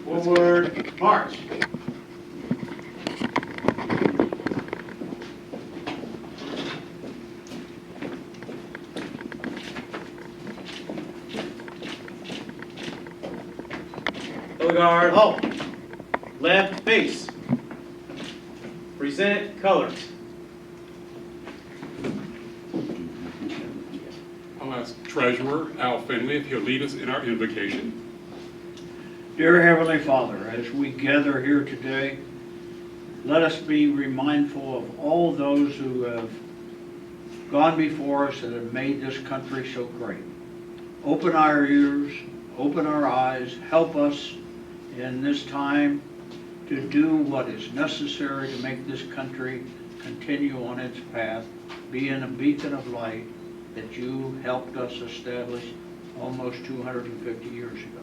Forward, march. Color guard, halt. Left face. Present colors. I'll ask Treasurer Al Finley if he'll lead us in our invocation. Dear Heavenly Father, as we gather here today, let us be mindful of all those who have gone before us and have made this country so great. Open our ears, open our eyes, help us in this time to do what is necessary to make this country continue on its path, being a beacon of light that you helped us establish almost 250 years ago.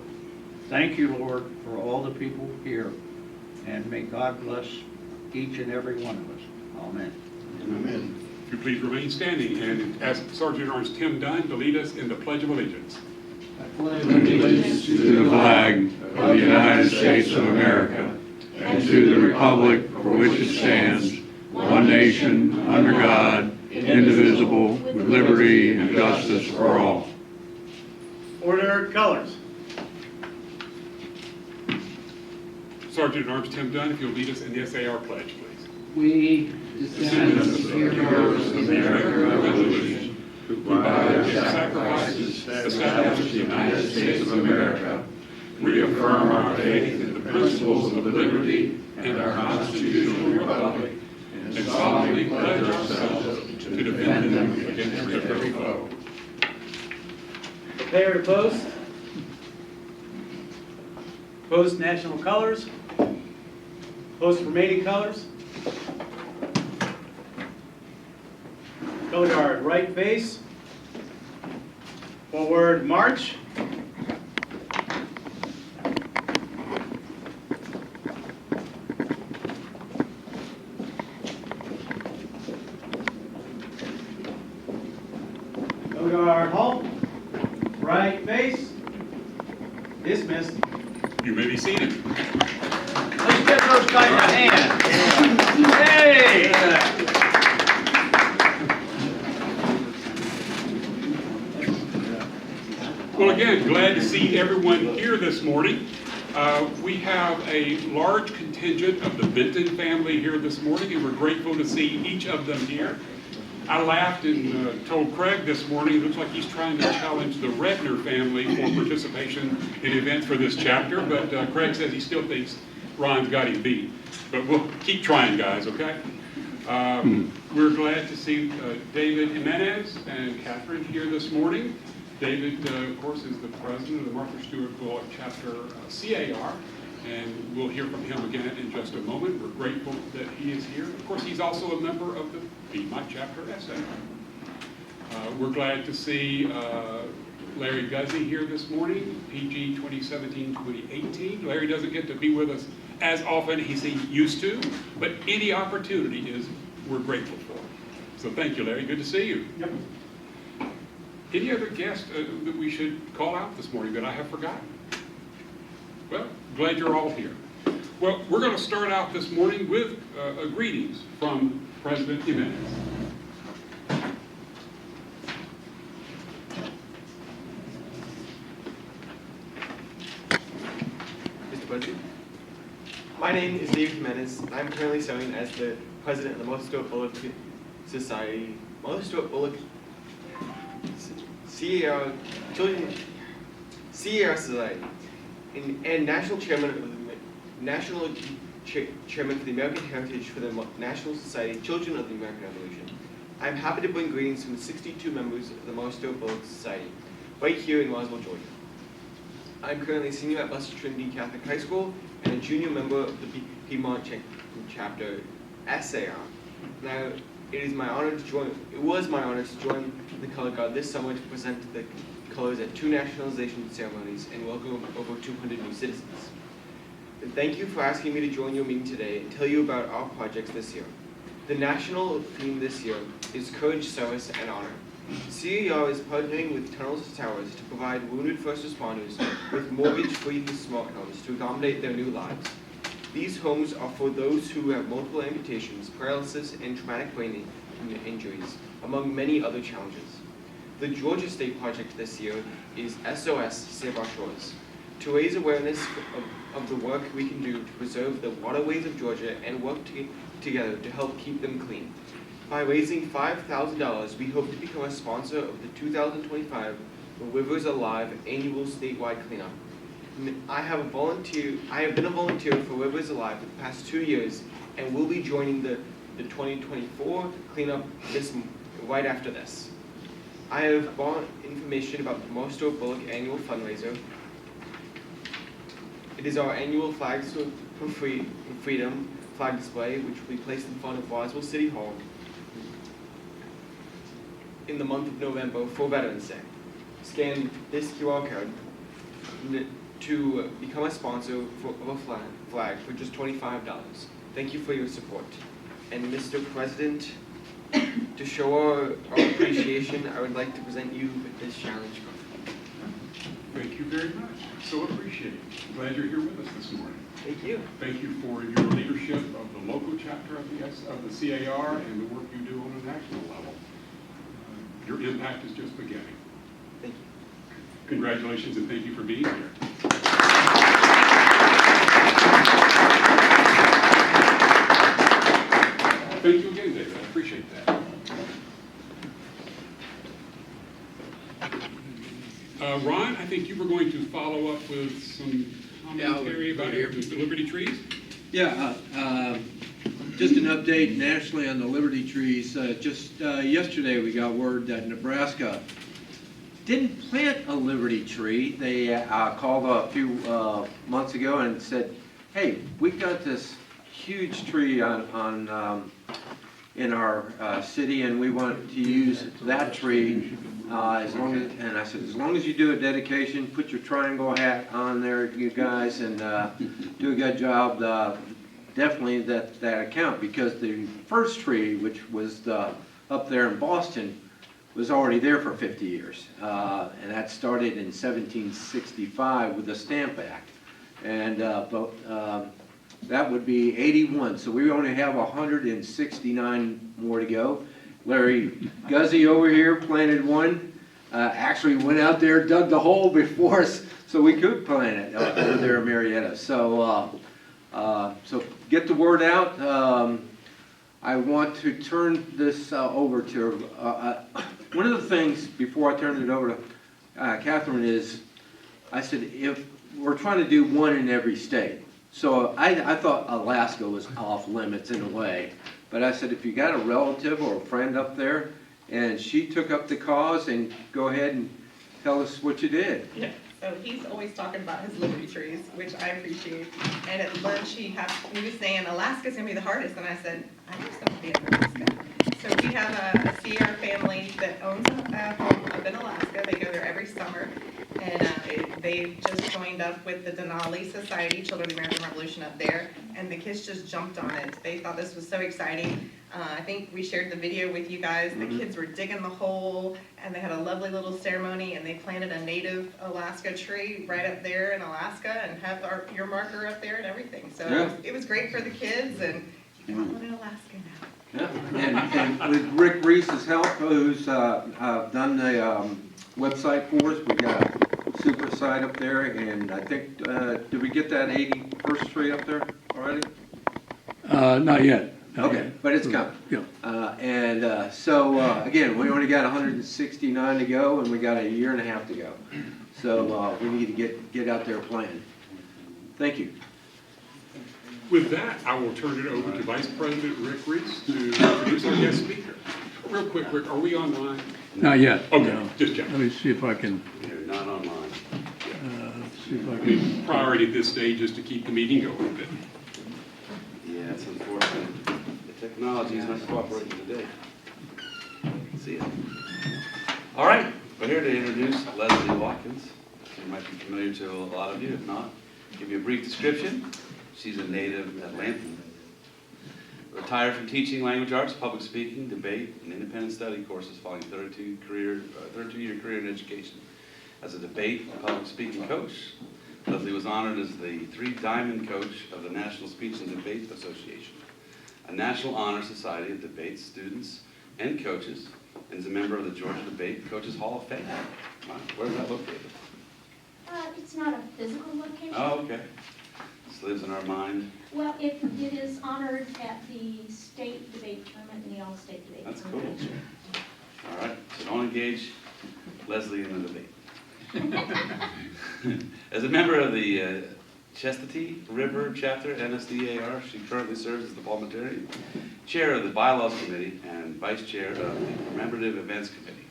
Thank you, Lord, for all the people here, and may God bless each and every one of us. Amen. Amen. If you please remain standing and ask Sergeant at Arms Tim Dunn to lead us in the Pledge of Allegiance. I pledge allegiance to the flag of the United States of America and to the republic for which it stands, one nation, under God, indivisible, with liberty and justice for all. Order, colors. Sergeant at Arms Tim Dunn, if you'll lead us in the SAR Pledge, please. We, descendants of heroes of the American Revolution, who by their sacrifices established the United States of America, reaffirm our faith in the principles of liberty and our constitutional republic, and solemnly pledge ourselves to defend them against every foe. Prepare to post. Post national colors. Post remaining colors. Color guard, right face. Forward, march. Color guard, halt. Right face. Dismissed. You may be seated. Let's give those guys a hand. Hey! Well, again, glad to see everyone here this morning. We have a large contingent of the Benton family here this morning, and we're grateful to see each of them here. I laughed and told Craig this morning, it looks like he's trying to challenge the Redner family for participation in events for this chapter, but Craig says he still thinks Ron's got him beat. But we'll keep trying, guys, okay? We're glad to see David Jimenez and Catherine here this morning. David, of course, is the president of the Martha Stewart Bullock Chapter SAR, and we'll hear from him again in just a moment. We're grateful that he is here. Of course, he's also a member of the Piedmont Chapter SAR. We're glad to see Larry Guzzi here this morning, PG 2017-2018. Larry doesn't get to be with us as often as he used to, but any opportunity we're grateful for. So thank you, Larry. Good to see you. Yep. Any other guests that we should call out this morning that I have forgotten? Well, glad you're all here. Well, we're going to start out this morning with greetings from President Jimenez. Mr. President, my name is David Jimenez. I'm currently serving as the president of the Martha Stewart Bullock Society, Martha Stewart Bullock SAR Society, and national chairman of the chairman for the American Heritage for the National Society Children of the American Revolution. I'm happy to bring greetings from the 62 members of the Martha Stewart Bullock Society, right here in Roswell, Georgia. I'm currently a senior at Blessed Trinity Catholic High School and a junior member of the Piedmont Chapter SAR. Now, it was my honor to join the Color Guard this summer to present the colors at 2 nationalization ceremonies and welcome over 200 new citizens. And thank you for asking me to join your meeting today and tell you about our projects this year. The national theme this year is Courage, Service, and Honor. CAR is partnering with Tunnels to Towers to provide wounded first responders with mortgage-free smart homes to accommodate their new lives. These homes are for those who have multiple amputations, paralysis, and traumatic brain injuries, among many other challenges. The Georgia State project this year is SOS Save Our Shores, to raise awareness of the work we can do to preserve the waterways of Georgia and work together to help keep them clean. By raising $5,000, we hope to become a sponsor of the 2025 Rivers Alive annual statewide cleanup. I have been a volunteer for Rivers Alive for the past 2 years and will be joining the 2024 cleanup right after this. I have bought information about the Mosto Bullock annual fundraiser. It is our annual Flags for Freedom flag display, which will be placed in front of Roswell City Hall in the month of November for Veterans Day. Scan this QR code to become a sponsor of a flag for just $25. Thank you for your support. And Mr. President, to show our appreciation, I would like to present you with this challenge card. Thank you very much. So appreciate it. Glad you're here with us this morning. Thank you. Thank you for your leadership of the local chapter of the CAR and the work you do on a national level. Your impact is just beginning. Thank you. Congratulations and thank you for being here. Thank you again, David. I appreciate that. Ron, I think you were going to follow up with some commentary about the Liberty trees. Yeah, just an update nationally on the Liberty trees. Just yesterday we got word that Nebraska didn't plant a Liberty tree. They called a few months ago and said, hey, we got this huge tree in our city and we want to use that tree as long as you do a dedication, put your triangle hat on there, you guys, and do a good job, definitely that account, because the first tree, which was up there in Boston, was already there for 50 years. And that started in 1765 with the Stamp Act. And that would be 81. So we only have 169 more to go. Larry Guzzi over here planted one. Actually went out there, dug the hole before us, so we could plant it over there in Marietta. So, so get the word out. I want to turn this over to one of the things before I turn it over to Catherine is, I said if we're trying to do one in every state. So I thought Alaska was off limits in a way. But I said, if you got a relative or a friend up there, and she took up the cause, and go ahead and tell us what you did. Yeah, so he's always talking about his Liberty trees, which I appreciate. And at lunch, he was saying, Alaska's gonna be the hardest, and I said, I know somebody in Alaska. So we have a CR family that owns a home up in Alaska. They go there every summer, and they just joined up with the Denali Society, Children of the American Revolution up there, and the kids just jumped on it. They thought this was so exciting. I think we shared the video with you guys. The kids were digging the hole, and they had a lovely little ceremony, and they planted a native Alaska tree right up there in Alaska, and have your marker up there and everything. So yeah. it was great for the kids, and you can live in Alaska now. Yeah. And with Rick Reese's help, who's done the website for us, we got a super site up there, and I think, did we get that 81st tree up there already? Not yet. Okay, but it's coming. Yeah. So again, we only got 169 to go, and we got a year and a half to go. So we need to get out there playing. Thank you. With that, I will turn it over to Vice President Rick Reese to introduce our guest speaker. Real quick, Rick, are we online? Not yet. Okay, no. just checking. Let me see if I can, You're not online. see if I I can. mean, priority at this stage is to keep the meeting going a bit. Yeah, it's unfortunate. The technology is not cooperating today. See ya. All right, we're here to introduce Leslie Watkins. She might be familiar to a lot of you, if not. Give you a brief description. She's a native Atlantan. Retired from teaching language arts, public speaking, debate, and independent study courses following 32-year career in education. As a debate and public speaking coach, Leslie was honored as the 3-diamond coach of the National Speech and Debate Association, a National Honor Society of debate students and coaches, and is a member of the Georgia Debate Coaches Hall of Fame. Wow. Where is that located? It's not a physical location. Oh, okay. This lives in our mind. Well, it is honored at the state debate tournament and the all-state debate That's cool. tournament. All right, so don't engage Leslie in the debate. As a member of the Chestatee River Chapter NSDAR, she currently serves as the parliamentarian, chair of the Bylaws Committee, and vice chair of the Commemorative Events Committee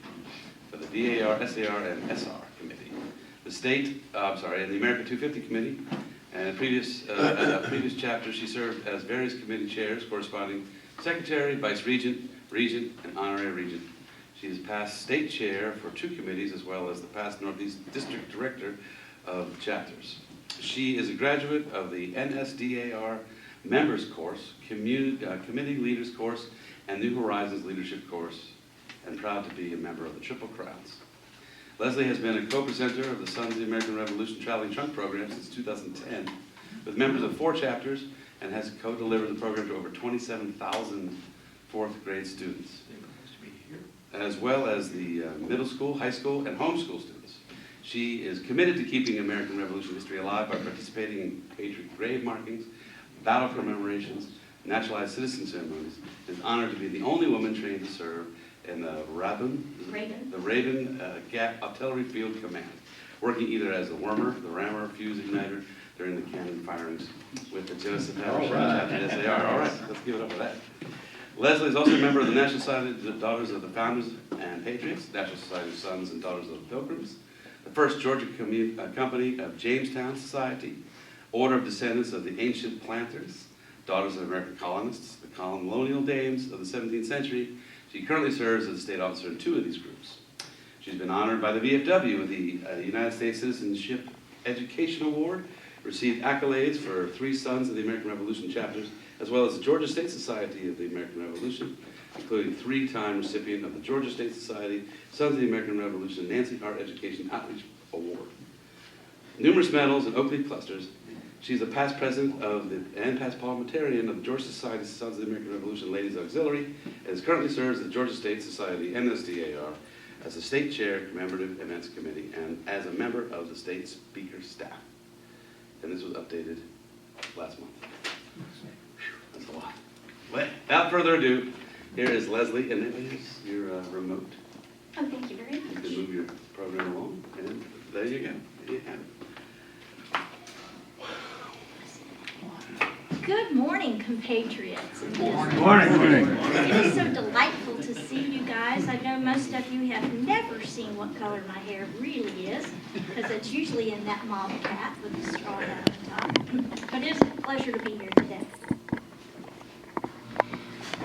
for the DAR, SAR, and SR Committee. The state, and the America 250 Committee, and in previous chapter, she served as various committee chairs, corresponding secretary, vice regent, regent, and honorary regent. She is past state chair for 2 committees, as well as the past Northeast District Director of chapters. She is a graduate of the NSDAR Members Course, Committee Leaders Course, and New Horizons Leadership Course, and proud to be a member of the Triple Crowns. Leslie has been a co-presenter of the Sons of the American Revolution Traveling Trunk Program since 2010, with members of 4 chapters, and has co-delivered the program to over 27,000 4th grade students, as well as the middle school, high school, and homeschool students. She is committed to keeping American Revolution history alive by participating in patriot grave markings, battle commemorations, naturalized citizen ceremonies, and is honored to be the only woman trained to serve in the Raven Gap Artillery Field Command, working either as the wormer, the rammer, fuse igniter during the cannon firings with the Joseph Chapter SAR. All right, let's give it up for that. Leslie is also a member of the National Society of the Daughters of the Founders and Patriots, National Society of Sons and Daughters of the Pilgrims, the First Georgia Company of Jamestown Society, Order of Descendants of the Ancient Planters, Daughters of American Colonists, the Colonial Dames of the 17th century. She currently serves as a state officer in 2 of these groups. She's been honored by the VFW with the United States Citizenship Education Award, received accolades for 3 Sons of the American Revolution chapters, as well as the Georgia State Society of the American Revolution, including 3-time recipient of the Georgia State Society Sons of the American Revolution Nancy Hart Education Outreach Award. Numerous medals and Oak Leaf clusters. She's a past president and past parliamentarian of the Georgia Society Sons of the American Revolution Ladies Auxiliary, and currently serves the Georgia State Society NSDAR as the state chair, Commemorative Events Committee, and as a member of the state speaker staff. And this was updated last month. That's a lot. Without further ado, here is Leslie, and here's your remote. Oh, thank you very You much. can move your program along, and there you go. There you have it. Good morning, compatriots. It is- Morning. It is so delightful to see you guys. I know most of you have never seen what color my hair really is, because it's usually in that mauve cap with the straw down the top. But it is a pleasure to be here today.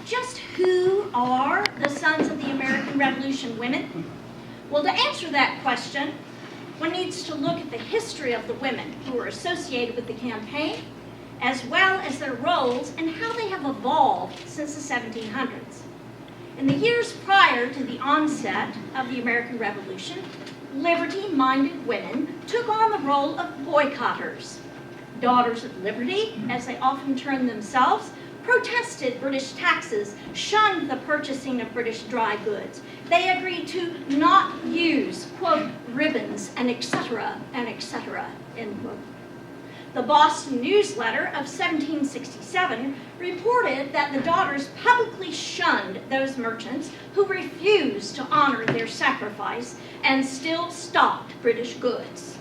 Just who are the Sons of the American Revolution women? Well, to answer that question, one needs to look at the history of the women who were associated with the campaign, as well as their roles and how they have evolved since the 1700s. In the years prior to the onset of the American Revolution, liberty-minded women took on the role of boycotters. Daughters of Liberty, as they often termed themselves, protested British taxes, shunned the purchasing of British dry goods. They agreed to not use, quote, ribbons and etc., end quote. The Boston Newsletter of 1767 reported that the daughters publicly shunned those merchants who refused to honor their sacrifice and still stocked British goods.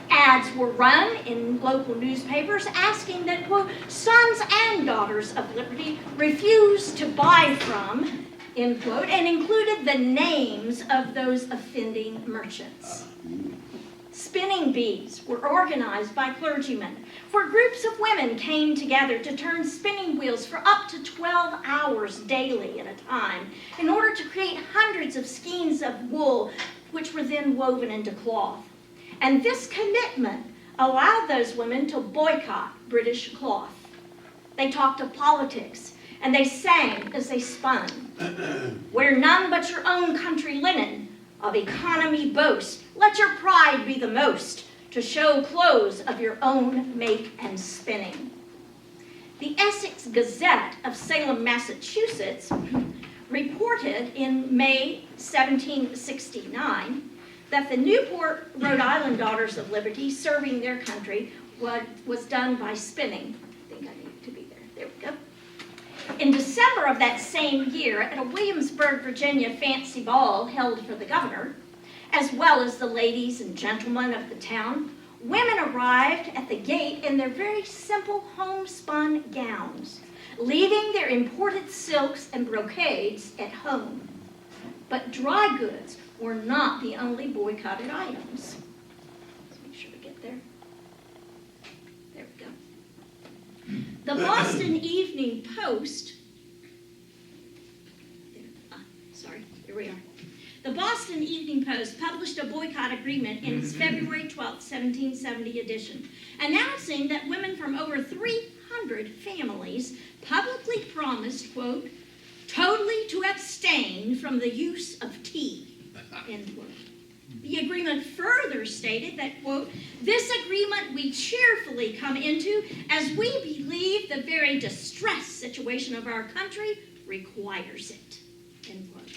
Ads were run in local newspapers asking that, quote, sons and daughters of liberty refuse to buy from, end quote, and included the names of those offending merchants. Spinning bees were organized by clergymen, where groups of women came together to turn spinning wheels for up to 12 hours daily at a time in order to create hundreds of skeins of wool, which were then woven into cloth. And this commitment allowed those women to boycott British cloth. They talked of politics and they sang as they spun. Wear none but your own country linen, of economy boast, let your pride be the most, to show clothes of your own make and spinning. The Essex Gazette of Salem, Massachusetts, reported in May 1769 that the Newport, Rhode Island Daughters of Liberty serving their country was done by spinning. I think I need to be there. There we go. In December of that same year, at a Williamsburg, Virginia fancy ball held for the governor, as well as the ladies and gentlemen of the town, women arrived at the gate in their very simple homespun gowns, leaving their imported silks and brocades at home. But dry goods were not the only boycotted items. Let's make sure we get there. There we go. The Boston Evening Post, here we are. The Boston Evening Post published a boycott agreement in its February 12, 1770 edition, announcing that women from over 300 families publicly promised, quote, totally to abstain from the use of tea, end quote. The agreement further stated that, quote, this agreement we cheerfully come into as we believe the very distressed situation of our country requires it, end quote.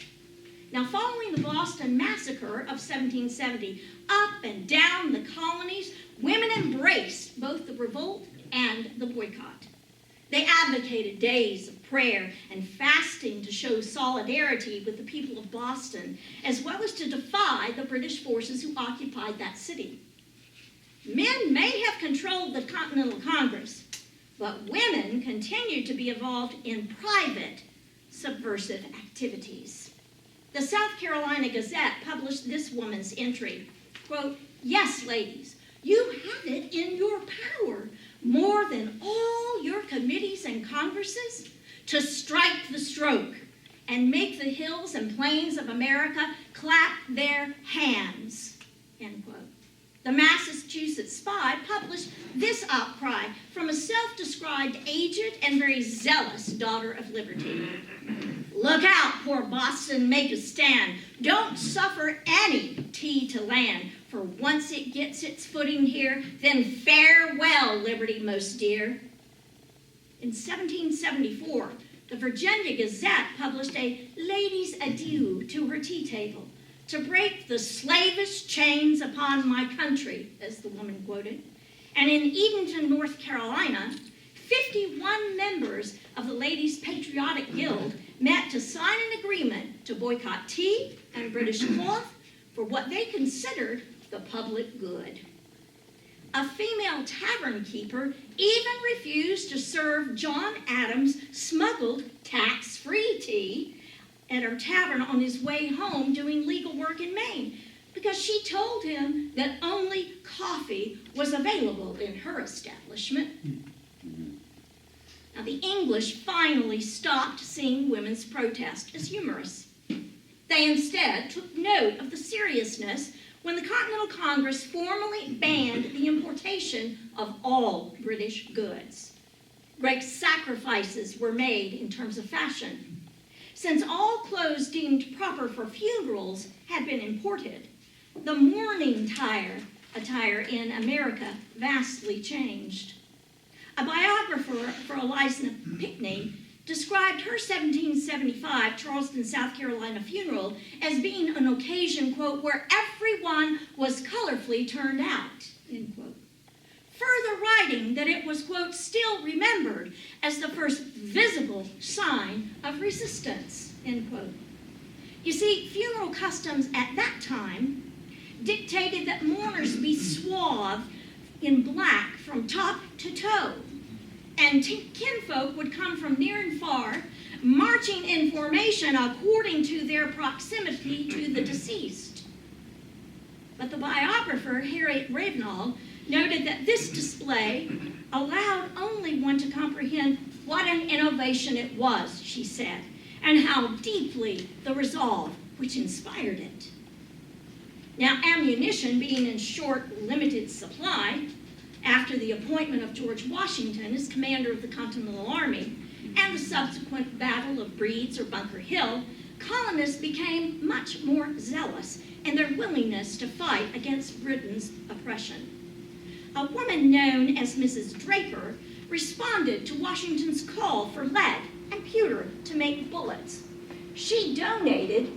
Now, following the Boston Massacre of 1770, up and down the colonies, women embraced both the revolt and the boycott. They advocated days of prayer and fasting to show solidarity with the people of Boston, as well as to defy the British forces who occupied that city. Men may have controlled the Continental Congress, but women continued to be involved in private subversive activities. The South Carolina Gazette published this woman's entry, quote, yes, ladies, you have it in your power, more than all your committees and congresses, to strike the stroke and make the hills and plains of America clap their hands, end quote. The Massachusetts Spy published this outcry from a self-described aged and very zealous daughter of liberty. Look out, poor Boston, make a stand. Don't suffer any tea to land, for once it gets its footing here, then farewell, liberty most dear. In 1774, the Virginia Gazette published a lady's adieu to her tea table, to break the slavish chains upon my country, as the woman quoted. And in Edenton, North Carolina, 51 members of the Ladies' Patriotic Guild met to sign an agreement to boycott tea and British cloth for what they considered the public good. A female tavern keeper even refused to serve John Adams' smuggled tax-free tea at her tavern on his way home doing legal work in Maine, because she told him that only coffee was available in her establishment. Now, the English finally stopped seeing women's protest as humorous. They instead took note of the seriousness when the Continental Congress formally banned the importation of all British goods. Great sacrifices were made in terms of fashion. Since all clothes deemed proper for funerals had been imported, the mourning attire in America vastly changed. A biographer for Eliza Pinckney described her 1775 Charleston, South Carolina funeral as being an occasion, quote, where everyone was colorfully turned out, end quote. Further writing that it was, quote, still remembered as the first visible sign of resistance, end quote. You see, funeral customs at that time dictated that mourners be swathed in black from top to toe, and kinfolk would come from near and far, marching in formation according to their proximity to the deceased. But the biographer, Harriet Ravenel, noted that this display allowed only one to comprehend what an innovation it was, she said, and how deeply the resolve which inspired it. Now, ammunition being in short, limited supply, after the appointment of George Washington as commander of the Continental Army, and the subsequent Battle of Breeds or Bunker Hill, colonists became much more zealous in their willingness to fight against Britain's oppression. A woman known as Mrs. Draper responded to Washington's call for lead and pewter to make bullets. She donated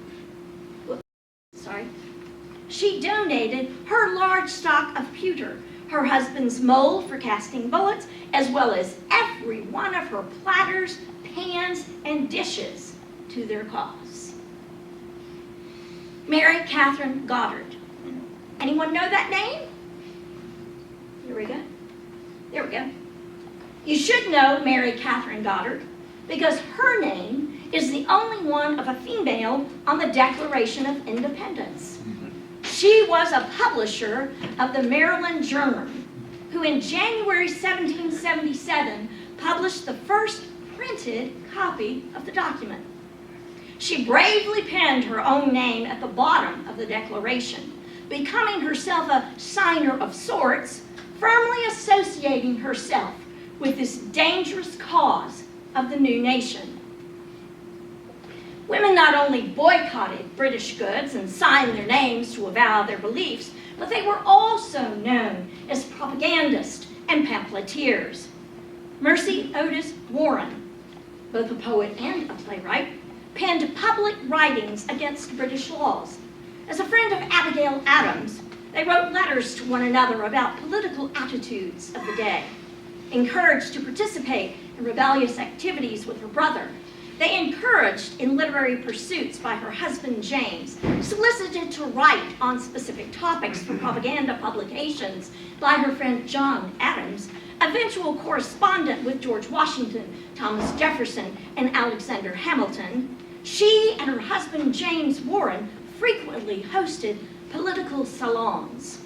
her large stock of pewter, her husband's mold for casting bullets, as well as every one of her platters, pans, and dishes to their cause. Mary Catherine Goddard. Anyone know that name? Here we go. There we go. You should know Mary Catherine Goddard because her name is the only one of a female on the Declaration of Independence. She was a publisher of the Maryland Journal, who in January 1777 published the first printed copy of the document. She bravely penned her own name at the bottom of the Declaration, becoming herself a signer of sorts, firmly associating herself with this dangerous cause of the new nation. Women not only boycotted British goods and signed their names to avow their beliefs, but they were also known as propagandists and pamphleteers. Mercy Otis Warren, both a poet and a playwright, penned public writings against British laws. As a friend of Abigail Adams, they wrote letters to one another about political attitudes of the day. Encouraged to participate in rebellious activities with her brother, they encouraged in literary pursuits by her husband James, solicited to write on specific topics for propaganda publications by her friend John Adams, eventual correspondent with George Washington, Thomas Jefferson, and Alexander Hamilton. She and her husband James Warren frequently hosted political salons.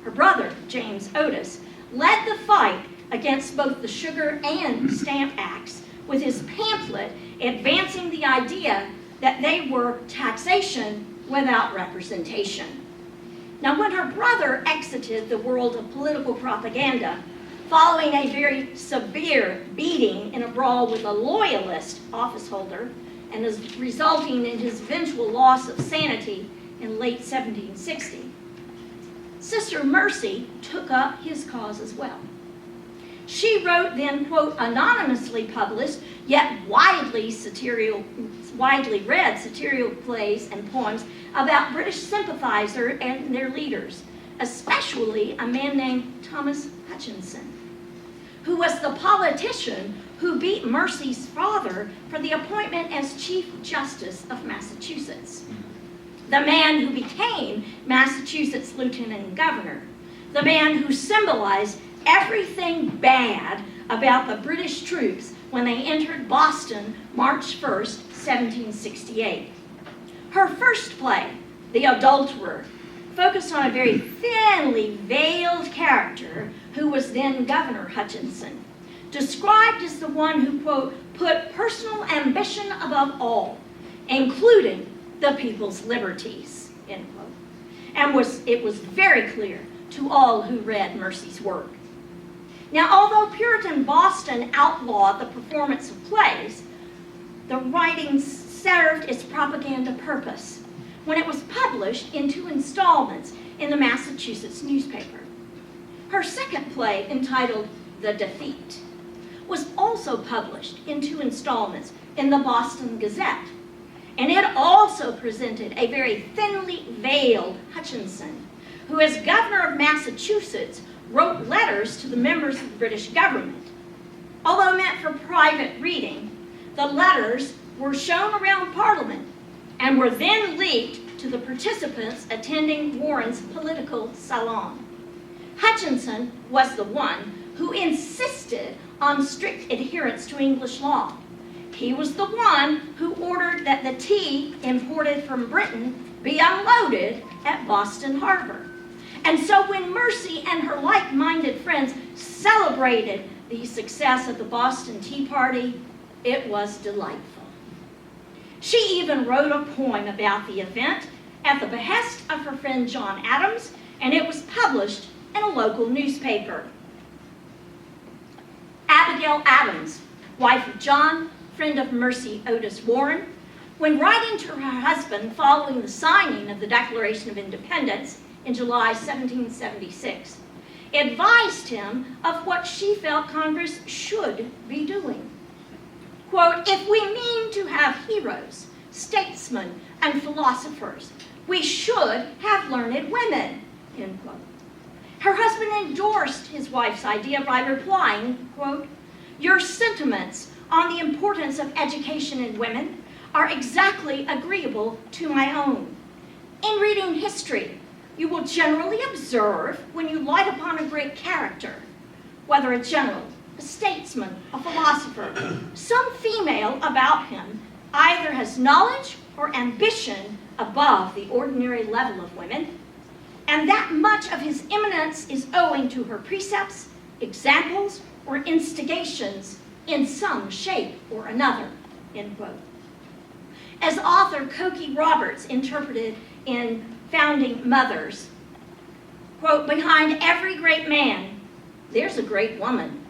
Her brother, James Otis, led the fight against both the Sugar and Stamp Acts with his pamphlet advancing the idea that they were taxation without representation. Now, when her brother exited the world of political propaganda, following a very severe beating in a brawl with a loyalist officeholder, and is resulting in his eventual loss of sanity in late 1760, Sister Mercy took up his cause as well. She wrote then, quote, anonymously published, yet widely read satirical plays and poems about British sympathizers and their leaders, especially a man named Thomas Hutchinson, who was the politician who beat Mercy's father for the appointment as Chief Justice of Massachusetts, the man who became Massachusetts Lieutenant Governor, the man who symbolized everything bad about the British troops when they entered Boston March 1st, 1768. Her first play, The Adulterer, focused on a very thinly veiled character who was then Governor Hutchinson, described as the one who, quote, put personal ambition above all, including the people's liberties, end quote. And it was very clear to all who read Mercy's work. Now, although Puritan Boston outlawed the performance of plays, the writings served its propaganda purpose when it was published in 2 installments in the Massachusetts newspaper. Her second play, entitled The Defeat, was also published in 2 installments in the Boston Gazette, and it also presented a very thinly veiled Hutchinson, who as governor of Massachusetts wrote letters to the members of the British government. Although meant for private reading, the letters were shown around Parliament and were then leaked to the participants attending Warren's political salon. Hutchinson was the one who insisted on strict adherence to English law. He was the one who ordered that the tea imported from Britain be unloaded at Boston Harbor. And so when Mercy and her like-minded friends celebrated the success of the Boston Tea Party, it was delightful. She even wrote a poem about the event at the behest of her friend John Adams, and it was published in a local newspaper. Abigail Adams wife of John, friend of Mercy Otis Warren, when writing to her husband following the signing of the Declaration of Independence in July 1776, advised him of what she felt Congress should be doing. Quote, "If we mean to have heroes, statesmen, and philosophers, we should have learned women," end quote. Her husband endorsed his wife's idea by replying, quote, "Your sentiments on the importance of education in women are exactly agreeable to my own. In reading history, you will generally observe when you light upon a great character, whether a general, a statesman, a philosopher, some female about him either has knowledge or ambition above the ordinary level of women, and that much of his eminence is owing to her precepts, examples, or instigations in some shape or another," end quote. As author Cokie Roberts interpreted in Founding Mothers, quote, "Behind every great man, there's a great woman,"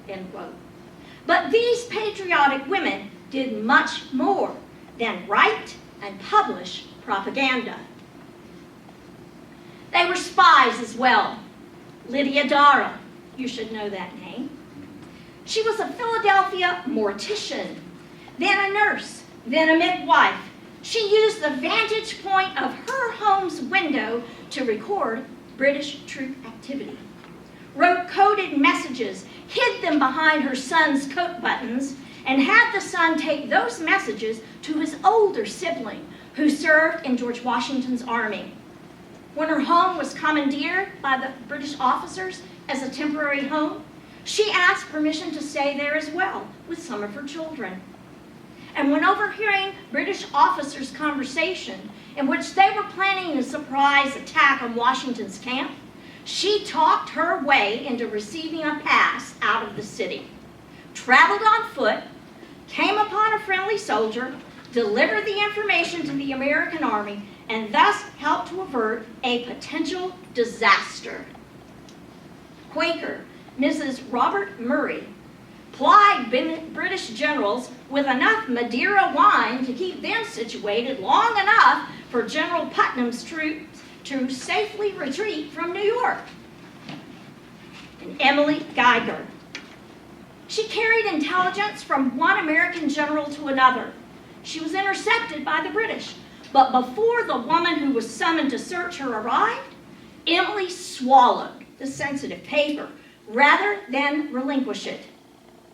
end quote. But these patriotic women did much more than write and publish propaganda. They were spies as well. Lydia Dara, you should know that name. She was a Philadelphia mortician, then a nurse, then a midwife. She used the vantage point of her home's window to record British troop activity, wrote coded messages, hid them behind her son's coat buttons, and had the son take those messages to his older sibling, who served in George Washington's army. When her home was commandeered by the British officers as a temporary home, she asked permission to stay there as well with some of her children. And when overhearing British officers' conversation in which they were planning a surprise attack on Washington's camp, she talked her way into receiving a pass out of the city, traveled on foot, came upon a friendly soldier, delivered the information to the American army, and thus helped to avert a potential disaster. Quaker Mrs. Robert Murray plied British generals with enough Madeira wine to keep them situated long enough for General Putnam's troops to safely retreat from New York. And Emily Geiger. She carried intelligence from one American general to another. She was intercepted by the British, but before the woman who was summoned to search her arrived, Emily swallowed the sensitive paper rather than relinquish it.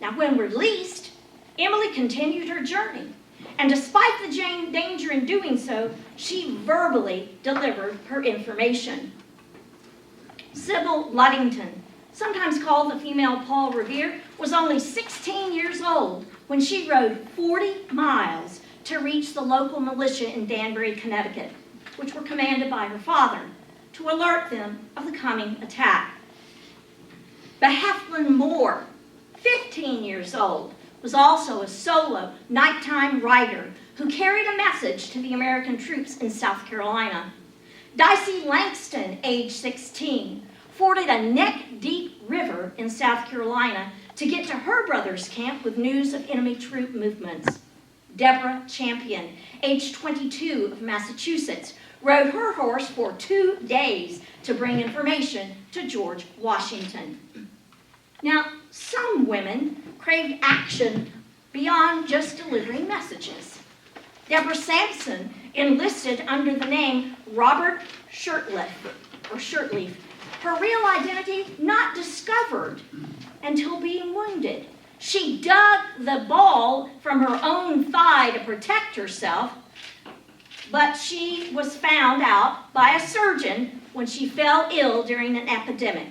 Now, when released, Emily continued her journey, and despite the danger in doing so, she verbally delivered her information. Sybil Luddington, sometimes called the female Paul Revere, was only 16 years old when she rode 40 miles to reach the local militia in Danbury, Connecticut, which were commanded by her father, to alert them of the coming attack. Behethlin Moore, 15 years old, was also a solo nighttime rider who carried a message to the American troops in South Carolina. Dicey Langston, age 16, forded a neck-deep river in South Carolina to get to her brother's camp with news of enemy troop movements. Deborah Champion, age 22, of Massachusetts, rode her horse for 2 days to bring information to George Washington. Now, some women craved action beyond just delivering messages. Deborah Sampson enlisted under the name Robert Shirtleaf, her real identity not discovered until being wounded. She dug the ball from her own thigh to protect herself, but she was found out by a surgeon when she fell ill during an epidemic.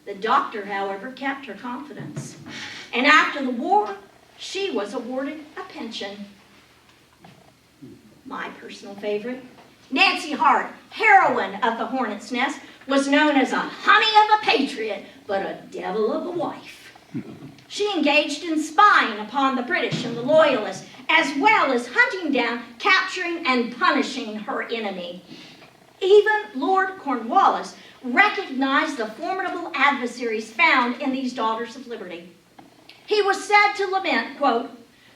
The doctor, however, kept her confidence. And after the war, she was awarded a pension. My personal favorite, Nancy Hart, heroine of the Hornet's Nest, was known as a honey of a patriot, but a devil of a wife. She engaged in spying upon the British and the Loyalists, as well as hunting down, capturing, and punishing her enemy. Even Lord Cornwallis recognized the formidable adversaries found in these Daughters of Liberty. He was said to lament, quote,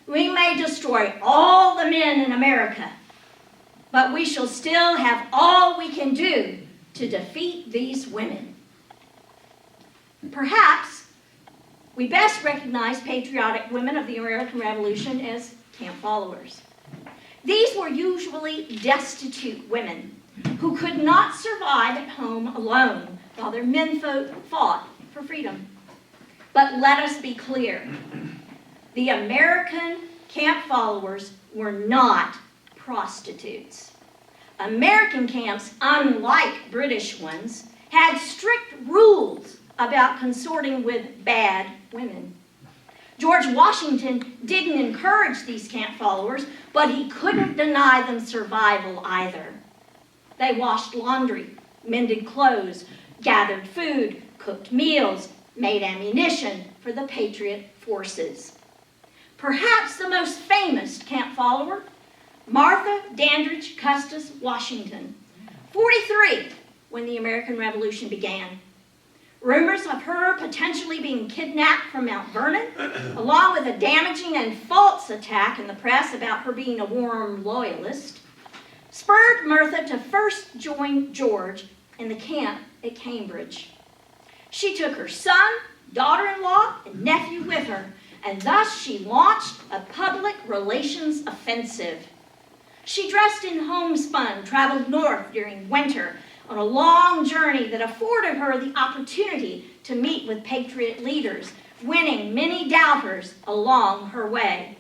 "We may destroy all the men in America, but we shall still have all we can do to defeat these women." Perhaps we best recognize patriotic women of the American Revolution as camp followers. These were usually destitute women who could not survive at home alone while their menfolk fought for freedom. But let us be clear, the American camp followers were not prostitutes. American camps, unlike British ones, had strict rules about consorting with bad women. George Washington didn't encourage these camp followers, but he couldn't deny them survival either. They washed laundry, mended clothes, gathered food, cooked meals, made ammunition for the Patriot forces. Perhaps the most famous camp follower, Martha Dandridge Custis Washington, 43 when the American Revolution began. Rumors of her potentially being kidnapped from Mount Vernon, along with a damaging and false attack in the press about her being a warm loyalist, spurred Martha to first join George in the camp at Cambridge. She took her son, daughter-in-law, and nephew with her, and thus she launched a public relations offensive. She dressed in homespun, traveled north during winter on a long journey that afforded her the opportunity to meet with Patriot leaders, winning many doubters along her way.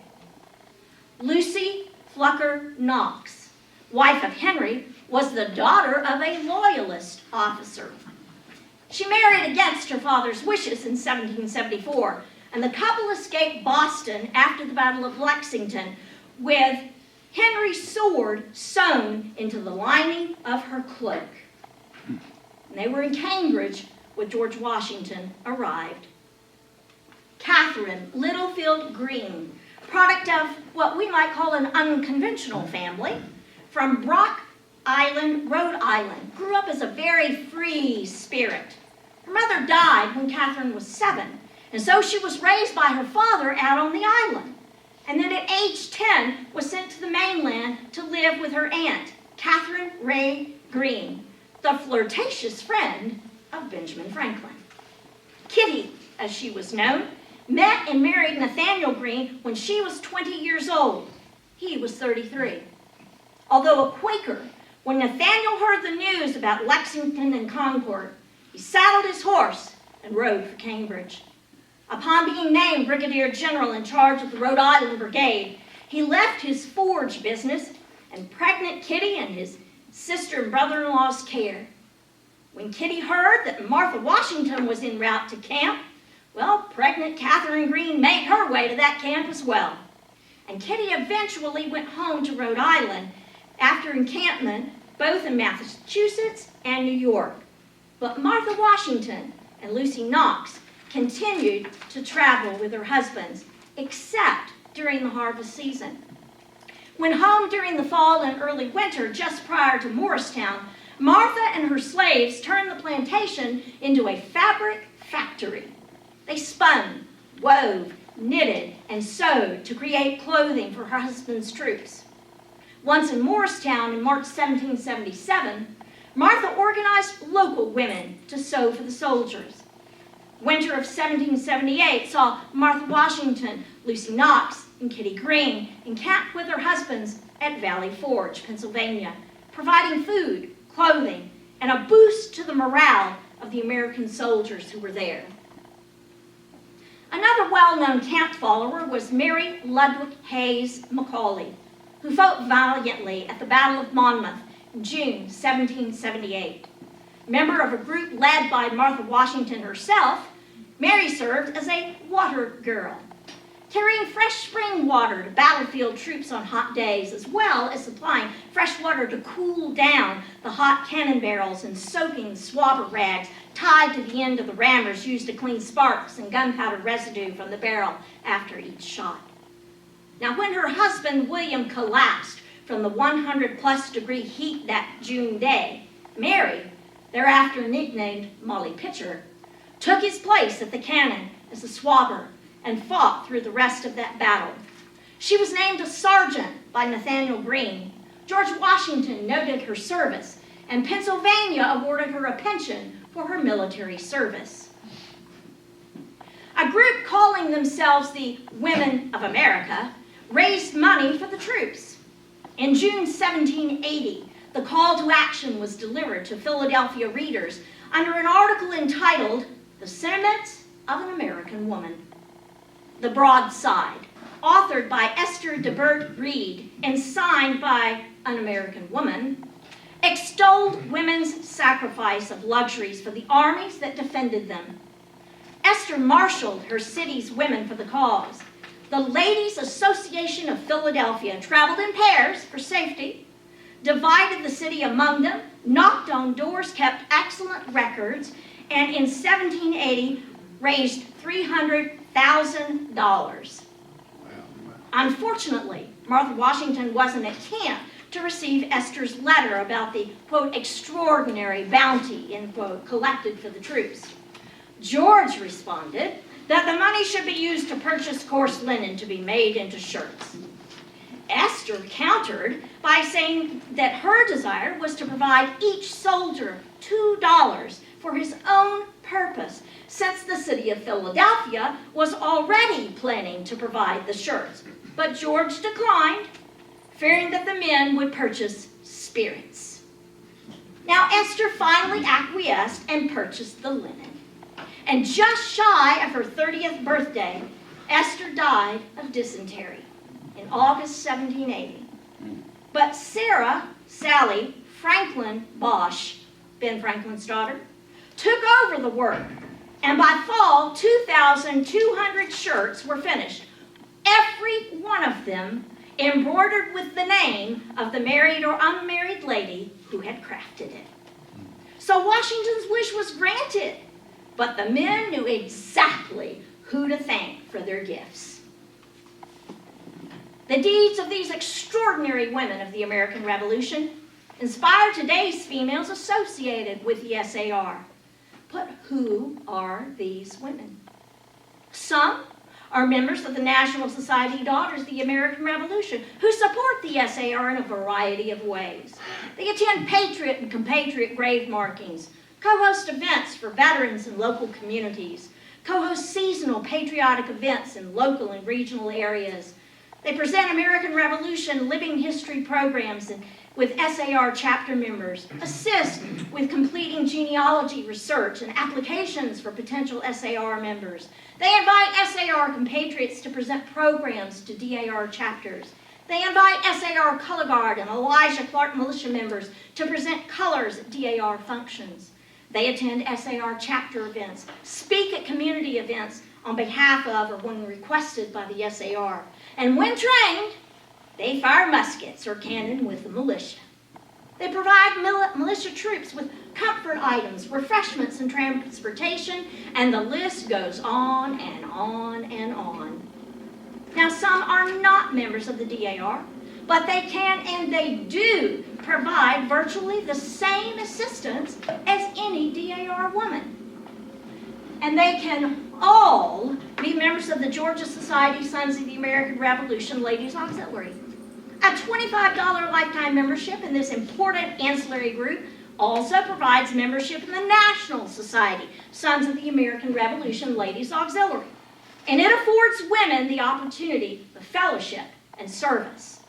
Lucy Flucker Knox, wife of Henry, was the daughter of a loyalist officer. She married against her father's wishes in 1774, and the couple escaped Boston after the Battle of Lexington with Henry's sword sewn into the lining of her cloak. And they were in Cambridge when George Washington arrived. Catherine Littlefield Green, product of what we might call an unconventional family, from Brock Island, Rhode Island, grew up as a very free spirit. Her mother died when Catherine was 7, and so she was raised by her father out on the island. And then at age 10 was sent to the mainland to live with her aunt, Catherine Ray Green, the flirtatious friend of Benjamin Franklin. Kitty, as she was known, met and married Nathaniel Green when she was 20 years old. He was 33. Although a Quaker, when Nathaniel heard the news about Lexington and Concord, he saddled his horse and rode for Cambridge. Upon being named Brigadier General in charge of the Rhode Island Brigade, he left his forge business and pregnant Kitty and his sister and brother-in-law's care. When Kitty heard that Martha Washington was en route to camp, well, pregnant Catherine Green made her way to that camp as well. And Kitty eventually went home to Rhode Island after encampment both in Massachusetts and New York. But Martha Washington and Lucy Knox continued to travel with her husbands, except during the harvest season. When home during the fall and early winter, just prior to Morristown, Martha and her slaves turned the plantation into a fabric factory. They spun, wove, knitted, and sewed to create clothing for her husband's troops. Once in Morristown in March 1777, Martha organized local women to sew for the soldiers. Winter of 1778 saw Martha Washington, Lucy Knox, and Kitty Green encamped with their husbands at Valley Forge, Pennsylvania, providing food, clothing, and a boost to the morale of the American soldiers who were there. Another well-known camp follower was Mary Ludwig Hayes Macaulay, who fought valiantly at the Battle of Monmouth in June 1778. Member of a group led by Martha Washington herself, Mary served as a water girl, carrying fresh spring water to battlefield troops on hot days, as well as supplying fresh water to cool down the hot cannon barrels and soaking swabber rags tied to the end of the rammers used to clean sparks and gunpowder residue from the barrel after each shot. Now, when her husband William collapsed from the 100-plus degree heat that June day, Mary, thereafter nicknamed Molly Pitcher, took his place at the cannon as a swabber and fought through the rest of that battle. She was named a sergeant by Nathaniel Greene. George Washington noted her service, and Pennsylvania awarded her a pension for her military service. A group calling themselves the Women of America raised money for the troops. In June 1780, the call to action was delivered to Philadelphia readers under an article entitled "The Sentiments of an American Woman." The broadside, authored by Esther de Burt Reed and signed by an American woman, extolled women's sacrifice of luxuries for the armies that defended them. Esther marshaled her city's women for the cause. The Ladies' Association of Philadelphia traveled in pairs for safety, divided the city among them, knocked on doors, kept excellent records, and in 1780 raised $300,000. Unfortunately, Martha Washington wasn't at camp to receive Esther's letter about the, quote, extraordinary bounty, end quote, collected for the troops. George responded that the money should be used to purchase coarse linen to be made into shirts. Esther countered by saying that her desire was to provide each soldier $2 for his own purpose, since the city of Philadelphia was already planning to provide the shirts. But George declined, fearing that the men would purchase spirits. Now Esther finally acquiesced and purchased the linen. And just shy of her 30th birthday, Esther died of dysentery in August 1780. But Sarah, Sally Franklin Bosch, Ben Franklin's daughter, took over the work. And by fall, 2,200 shirts were finished, every one of them embroidered with the name of the married or unmarried lady who had crafted it. So Washington's wish was granted, but the men knew exactly who to thank for their gifts. The deeds of these extraordinary women of the American Revolution inspire today's females associated with the SAR. But who are these women? Some are members of the National Society Daughters of the American Revolution who support the SAR in a variety of ways. They attend patriot and compatriot grave markings, co-host events for veterans and local communities, co-host seasonal patriotic events in local and regional areas. They present American Revolution living history programs with SAR chapter members, assist with completing genealogy research and applications for potential SAR members. They invite SAR compatriots to present programs to DAR chapters. They invite SAR Color Guard and Elijah Clark militia members to present colors at DAR functions. They attend SAR chapter events, speak at community events on behalf of or when requested by the SAR. And when trained, they fire muskets or cannon with the militia. They provide militia troops with comfort items, refreshments, and transportation, and the list goes on and on and on. Now, some are not members of the DAR, but they can and they do provide virtually the same assistance as any DAR woman. And they can all be members of the Georgia Society Sons of the American Revolution Ladies Auxiliary. A $25 lifetime membership in this important ancillary group also provides membership in the National Society Sons of the American Revolution Ladies Auxiliary. And it affords women the opportunity of fellowship and service.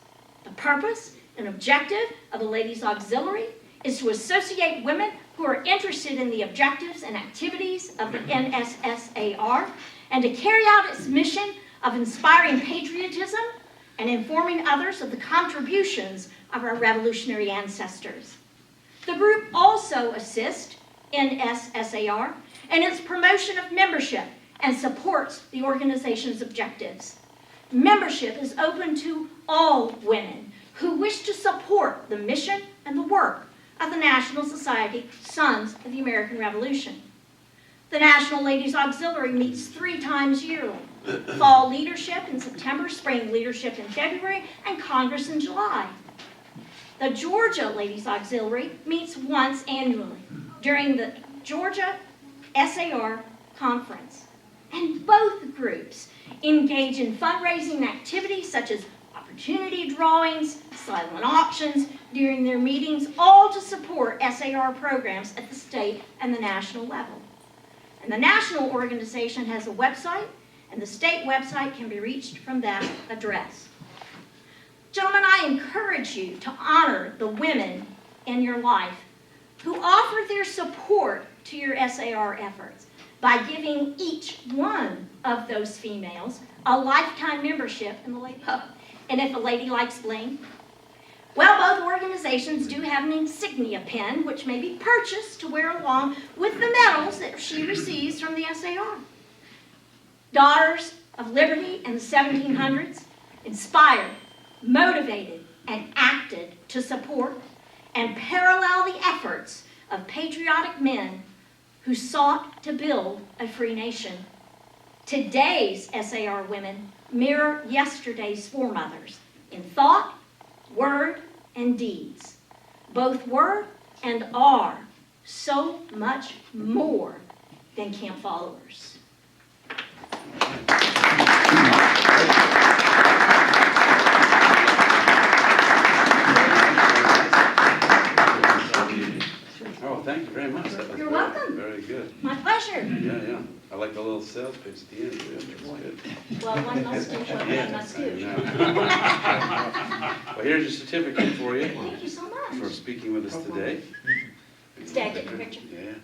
The purpose and objective of the Ladies Auxiliary is to associate women who are interested in the objectives and activities of the NSSAR and to carry out its mission of inspiring patriotism and informing others of the contributions of our revolutionary ancestors. The group also assists NSSAR in its promotion of membership and supports the organization's objectives. Membership is open to all women who wish to support the mission and the work of the National Society Sons of the American Revolution. The National Ladies Auxiliary meets 3 times yearly. Fall leadership in September, spring leadership in February, and Congress in July. The Georgia Ladies Auxiliary meets once annually during the Georgia SAR Conference. And both groups engage in fundraising activities such as opportunity drawings, silent auctions during their meetings, all to support SAR programs at the state and the national level. And the national organization has a website, and the state website can be reached from that address. Gentlemen, I encourage you to honor the women in your life who offer their support to your SAR efforts by giving each one of those females a lifetime membership in the Lady Pub. And if a lady likes bling, well, both organizations do have an insignia pin which may be purchased to wear along with the medals that she receives from the SAR. Daughters of Liberty in the 1700s inspired, motivated, and acted to support and parallel the efforts of patriotic men who sought to build a free nation. Today's SAR women mirror yesterday's foremothers in thought, word, and deeds. Both were and are so much more than camp followers. Oh, thank you very much. That was You're very, welcome. Very good. My pleasure. Yeah. I like the little sales pitch at the end. That's good. Well, one must do what one must do. Well, here's your certificate for you Thank you so for much. speaking with us today. Stay, get your picture. Yeah.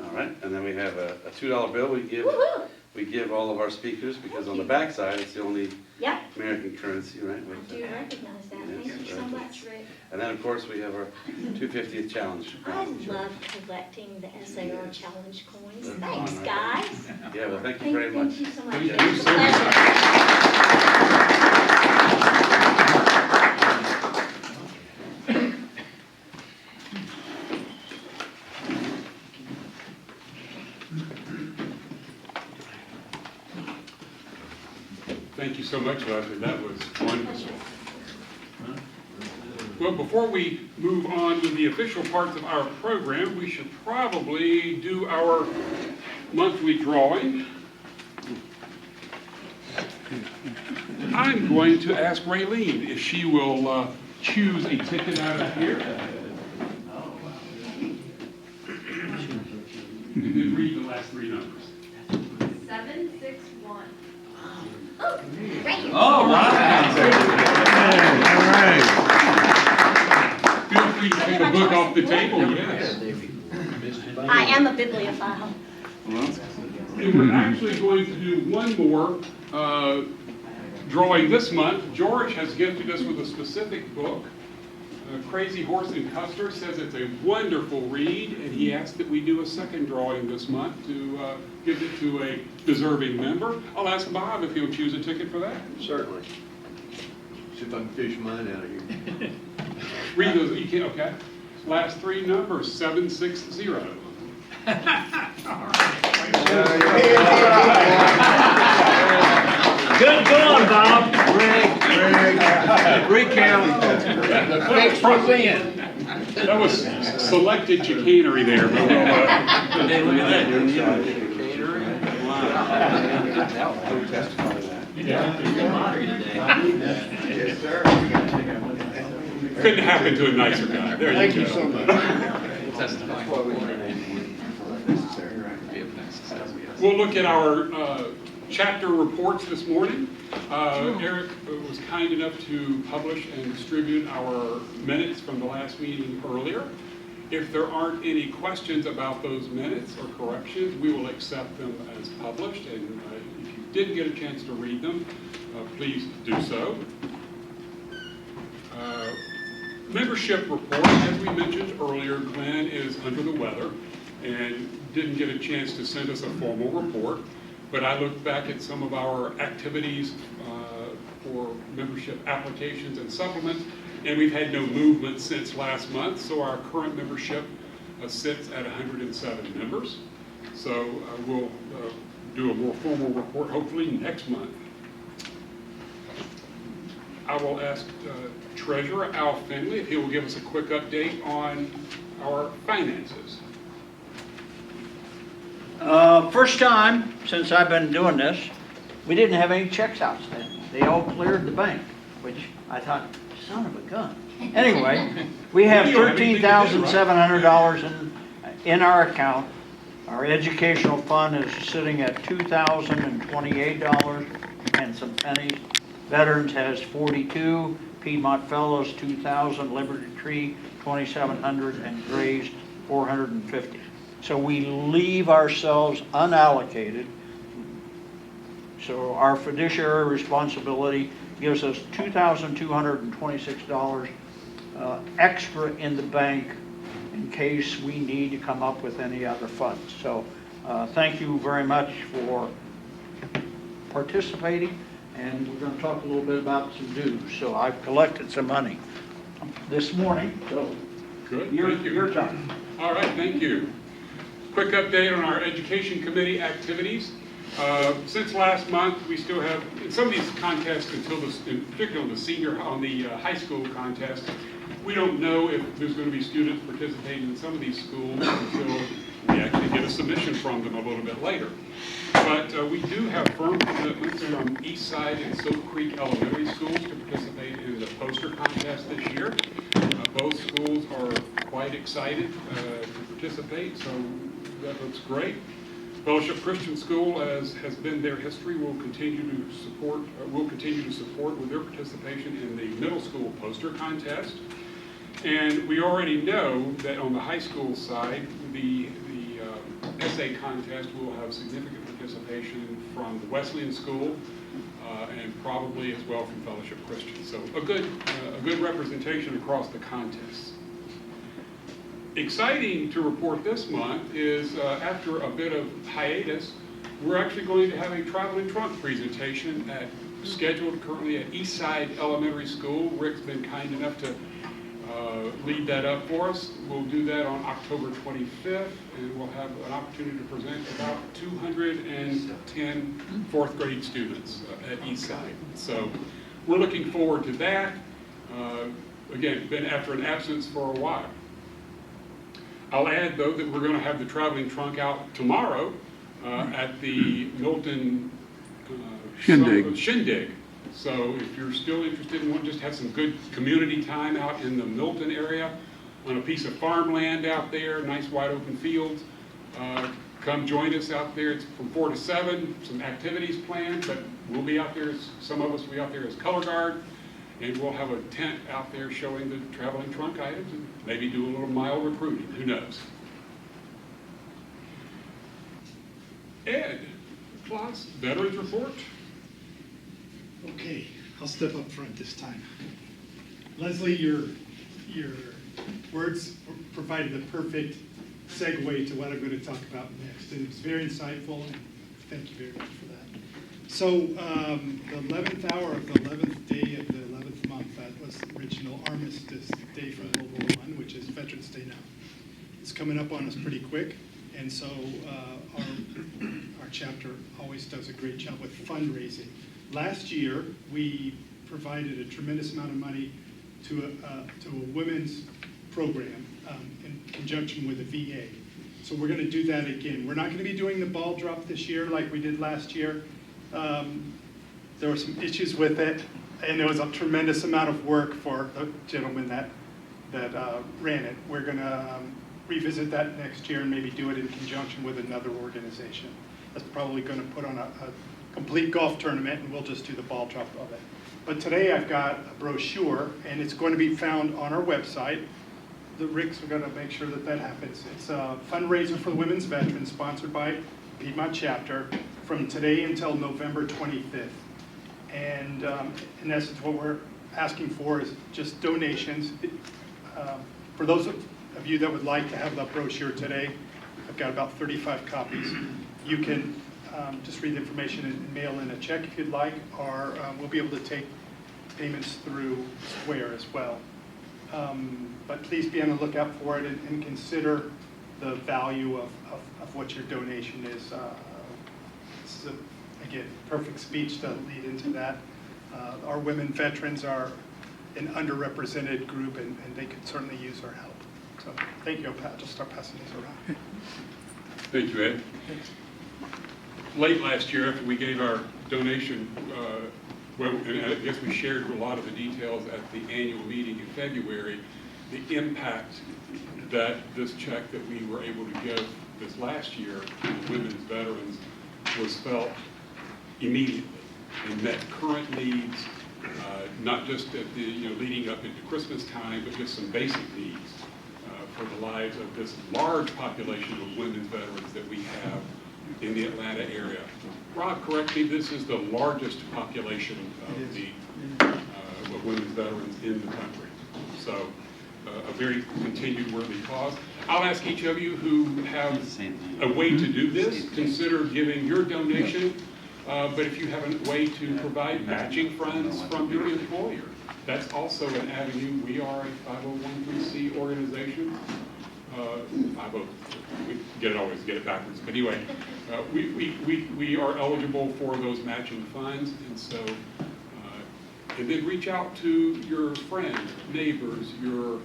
All right, and then we have a $2 bill Woo-hoo. we give all of our speakers because on the back side it's the only Yep, American currency, right? I do recognize that. Thank you so Yes, much, Rick. And then of course we have our 250th challenge. I love collecting the SAR challenge coins. They're Thanks, fun, guys. Yeah, well, thank you very much. Thank you so much. Thank It you was a so much. pleasure. Thank you so much, Leslie. That was wonderful. Well, before we move on to the official parts of our program, we should probably do our monthly drawing. I'm going to ask Raylene if she will choose a ticket out of here. And then read the last three numbers. 761. Thank you. All right. All right. Feel free to take a book off the table, yes. I am a bibliophile. And we're actually going to do one more drawing this month. George has gifted us with a specific book. Crazy Horse and Custer says it's a wonderful read, and he asked that we do a second drawing this month to give it to a deserving member. I'll ask Bob if he'll choose a ticket for that. Certainly. See if I can fish mine out of here. Read those, you can, okay. Last three numbers, 760. Good going, Bob. Recount. Fix was in. That was selected chicanery there, but couldn't happen to a nicer guy. There Thank you you go. so much. We'll look at our chapter reports this morning. Eric was kind enough to publish and distribute our minutes from the last meeting earlier. If there aren't any questions about those minutes or corrections, we will accept them as published. And if you didn't get a chance to read them, please do so. Membership report, as we mentioned earlier, Glenn is under the weather and didn't get a chance to send us a formal report. But I looked back at some of our activities for membership applications and supplements, and we've had no movement since last month, so our current membership sits at 107 members. So we'll do a more formal report hopefully next month. I will ask Treasurer Al Finley if he will give us a quick update on our finances. First time since I've been doing this, we didn't have any checks outstanding. They all cleared the bank, which I thought, son of a gun. Anyway, we have You don't have anything to do, right? $13,700 in our account. Our educational fund is sitting at $2,028 and some pennies. Veterans has 42, Piedmont Fellows 2,000, Liberty Tree 2,700, and Grays 450. So we leave ourselves unallocated. So our fiduciary responsibility gives us $2,226 extra in the bank in case we need to come up with any other funds. So thank you very much for participating, and we're going to talk a little bit about some dues. So I've collected some money this morning, so Good, thank you. your turn. All right, thank you. Quick update on our Education Committee activities. Since last month, we still have, in some of these contests, until this, in particular the senior, on the high school contest, we don't know if there's going to be students participating in some of these schools until we actually get a submission from them a little bit later. But we do have firm commitments from Eastside and Silk Creek Elementary Schools to participate in the poster contest this year. Both schools are quite excited to participate, so that looks great. Fellowship Christian School, as has been their history, will continue to support with their participation in the middle school poster contest. And we already know that on the high school side, the essay contest will have significant participation from the Wesleyan School and probably as well from Fellowship Christian. So a good representation across the contests. Exciting to report this month is after a bit of hiatus, we're actually going to have a traveling trunk presentation scheduled currently at Eastside Elementary School. Rick's been kind enough to lead that up for us. We'll do that on October 25th, and we'll have an opportunity to present about 210 fourth grade students at Eastside. So we're looking forward to that. Again, been after an absence for a while. I'll add, though, that we're going to have the traveling trunk out tomorrow at the Milton Shindig. So if you're still interested in one, just have some good community time out in the Milton area on a piece of farmland out there, nice wide open fields. Come join us out there. It's from 4 to 7, some activities planned, but we'll be out there, some of us will be out there as color guard, and we'll have a tent out there showing the traveling trunk items and maybe do a little mile recruiting, who knows. Ed, Klaus, Veterans Report. Okay, I'll step up front this time. Leslie, your words provided the perfect segue to what I'm going to talk about next, and it's very insightful, and thank you very much for that. So the 11th hour of the 11th day of the 11th month, that was the original Armistice Day from World War I, which is Veterans Day now. It's coming up on us pretty quick, and so our chapter always does a great job with fundraising. Last year, we provided a tremendous amount of money to a women's program in conjunction with the VA. So we're going to do that again. We're not going to be doing the ball drop this year like we did last year. There were some issues with it, and there was a tremendous amount of work for the gentleman that ran it. We're going to revisit that next year and maybe do it in conjunction with another organization. That's probably going to put on a complete golf tournament, and we'll just do the ball drop of it. But today I've got a brochure, and it's going to be found on our website. The Ricks are going to make sure that that happens. It's a fundraiser for the women's veterans sponsored by Piedmont Chapter from today until November 25th. And in essence, what we're asking for is just donations. For those of you that would like to have that brochure today, I've got about 35 copies. You can just read the information and mail in a check if you'd like, or we'll be able to take payments through Square as well. But please be on the lookout for it and consider the value of what your donation is. This is, again, perfect speech to lead into that. Our women veterans are an underrepresented group, and they could certainly use our help. So thank you. I'll just start passing these around. Thank you, Ed. Late last year, after we gave our donation, well, and I guess we shared a lot of the details at the annual meeting in February, the impact that this check that we were able to give this last year to women's veterans was felt immediately and met current needs, not just at the, leading up into Christmas time, but just some basic needs for the lives of this large population of women's veterans that we have in the Atlanta area. Rob, correct me, this is the largest population of the of women's veterans in the country. So a very continued worthy cause. I'll ask each of you who have a way to do this, consider giving your donation. But if you have a way to provide matching funds from your employer, that's also an avenue. We are a 501c organization. We always get it backwards. But anyway, we are eligible for those matching funds. And so, and then reach out to your friends, neighbors, your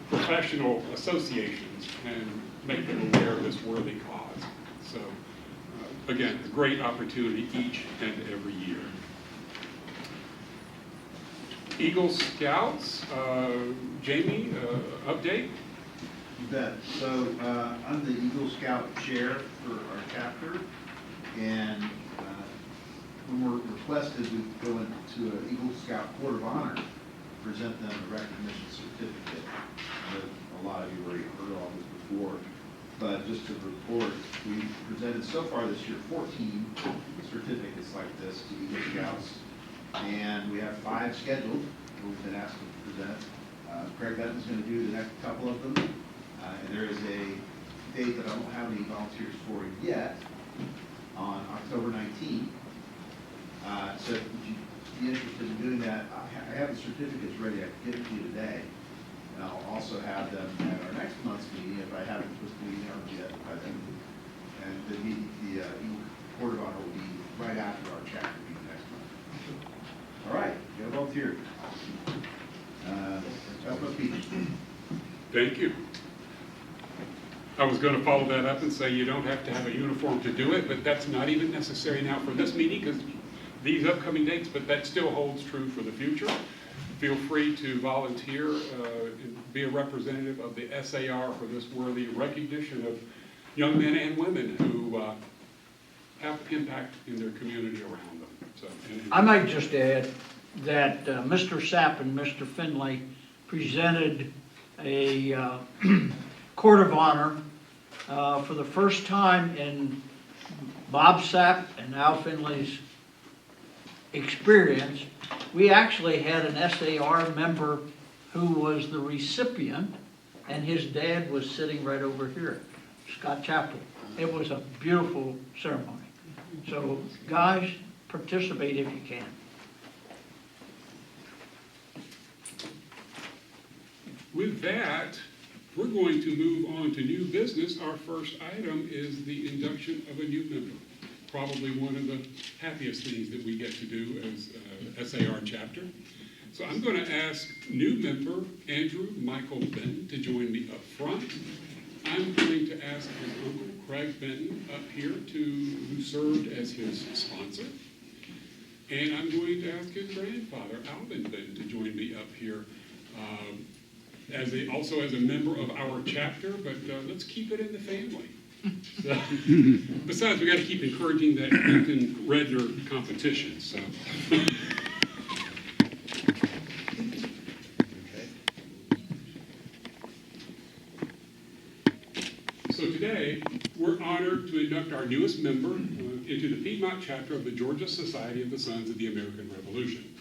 professional associations, and make them aware of this worthy cause. So, again, a great opportunity each and every year. Eagle Scouts, Jamie, update? You bet. So I'm the Eagle Scout chair for our chapter, and when we're requested, we go into an Eagle Scout Court of Honor, present them a recognition certificate. A lot of you already heard all this before, but just to report, we presented so far this year 14 certificates like this to Eagle Scouts, and we have 5 scheduled who we've been asked to present. Craig Benton's going to do the next couple of them, and there is a date that I don't have any volunteers for yet on October 19th. So if you'd be interested in doing that, I have the certificates ready. I can get it to you today. And I'll also have them at our next month's meeting if I haven't put the meeting out yet by then. And the Eagle Court of Honor will be right after our chapter meeting next month. All right, you have volunteered. That's my speech. Thank you. I was going to follow that up and say you don't have to have a uniform to do it, but that's not even necessary now for this meeting because these upcoming dates, but that still holds true for the future. Feel free to volunteer and be a representative of the SAR for this worthy recognition of young men and women who have impact in their community around them. So, I might just add that Mr. Sapp and Mr. Finley presented a court of honor for the first time in Bob Sapp and Al Finley's experience. We actually had an SAR member who was the recipient, and his dad was sitting right over here, Scott Chappell. It was a beautiful ceremony. So guys, participate if you can. with that, we're going to move on to new business. Our first item is the induction of a new member. Probably one of the happiest things that we get to do as SAR chapter. So I'm going to ask new member Andrew Michael Benton to join me up front. I'm going to ask his uncle Craig Benton up here who served as his sponsor. And I'm going to ask his grandfather, Alvin Benton, to join me up here also as a member of our chapter, but let's keep it in the family. So, besides, we got to keep encouraging that Benton-Redner competition. So. So today, we're honored to induct our newest member into the Piedmont chapter of the Georgia Society of the Sons of the American Revolution.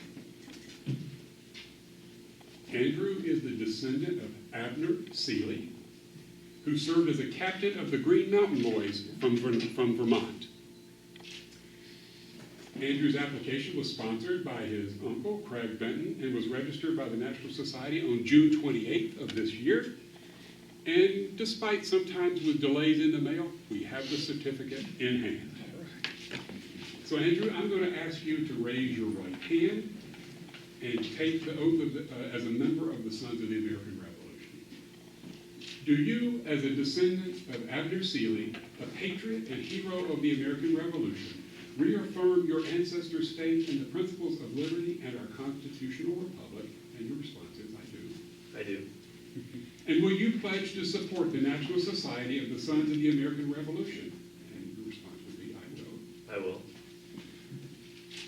Andrew is the descendant of Abner Seeley, who served as a captain of the Green Mountain Boys from Vermont. Andrew's application was sponsored by his uncle, Craig Benton, and was registered by the National Society on June 28th of this year. And despite sometimes with delays in the mail, we have the certificate in hand. So Andrew, I'm going to ask you to raise your right hand and take the oath as a member of the Sons of the American Revolution. Do you, as a descendant of Abner Seeley, a patriot and hero of the American Revolution, reaffirm your ancestors' faith in the principles of liberty and our constitutional republic? And your response is, I do. I do. And will you pledge to support the National Society of the Sons of the American Revolution? And your response would be, I will. I will.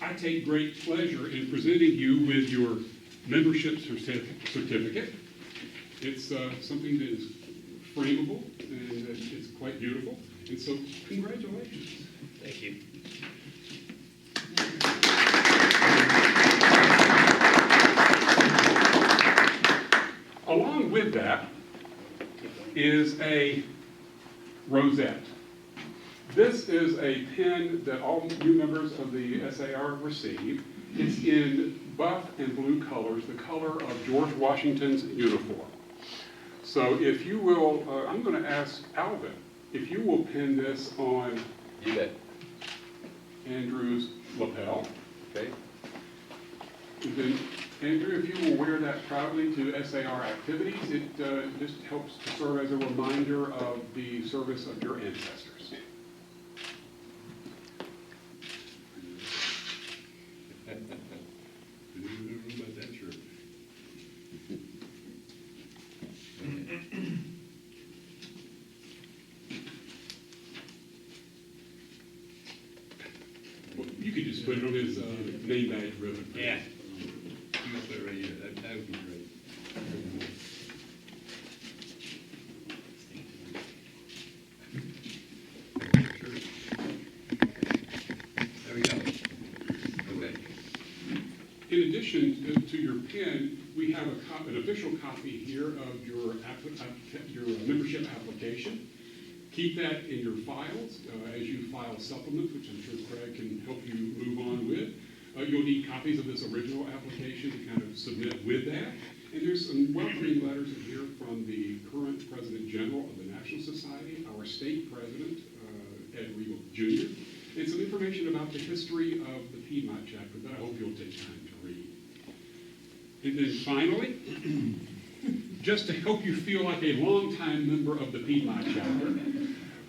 I take great pleasure in presenting you with your membership certificate. It's something that is frameable, and it's quite beautiful. And so, congratulations. Thank you. Along with that is a rosette. This is a pin that all new members of the SAR receive. It's in buff and blue colors, the color of George Washington's uniform. So if you will, I'm going to ask Alvin, if you will pin this on You bet. Andrew's lapel. Okay. And then, Andrew, if you will wear that proudly to SAR activities, it just helps to serve as a reminder of the service of your ancestors. Well, you could just put it on his name badge ribbon. Yeah. You can put it right here. That would be great. There we go. Okay. In addition to your pin, we have an official copy here of your membership application. Keep that in your files as you file supplements, which I'm sure Craig can help you move on with. You'll need copies of this original application to kind of submit with that. And there's some welcoming letters in here from the current President General of the National Society, our state president, Ed Regal Jr., and some information about the history of the Piedmont chapter that I hope you'll take time to read. And then finally, just to help you feel like a longtime member of the Piedmont chapter,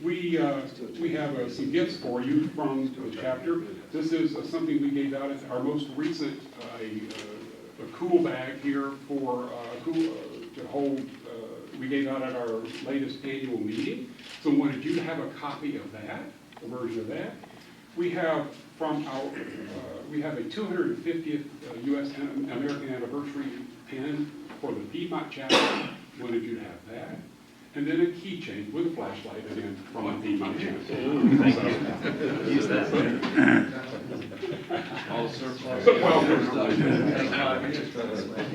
we have some gifts for you from the chapter. This is something we gave out at our most recent, a cool bag here for to hold. We gave out at our latest annual meeting. So we wanted you to have a copy of that, a version of that. We have from our, we have a 250th U.S. American anniversary pin for the Piedmont chapter. Wanted you to have that. And then a keychain with a flashlight again from the Piedmont chapter. Use that.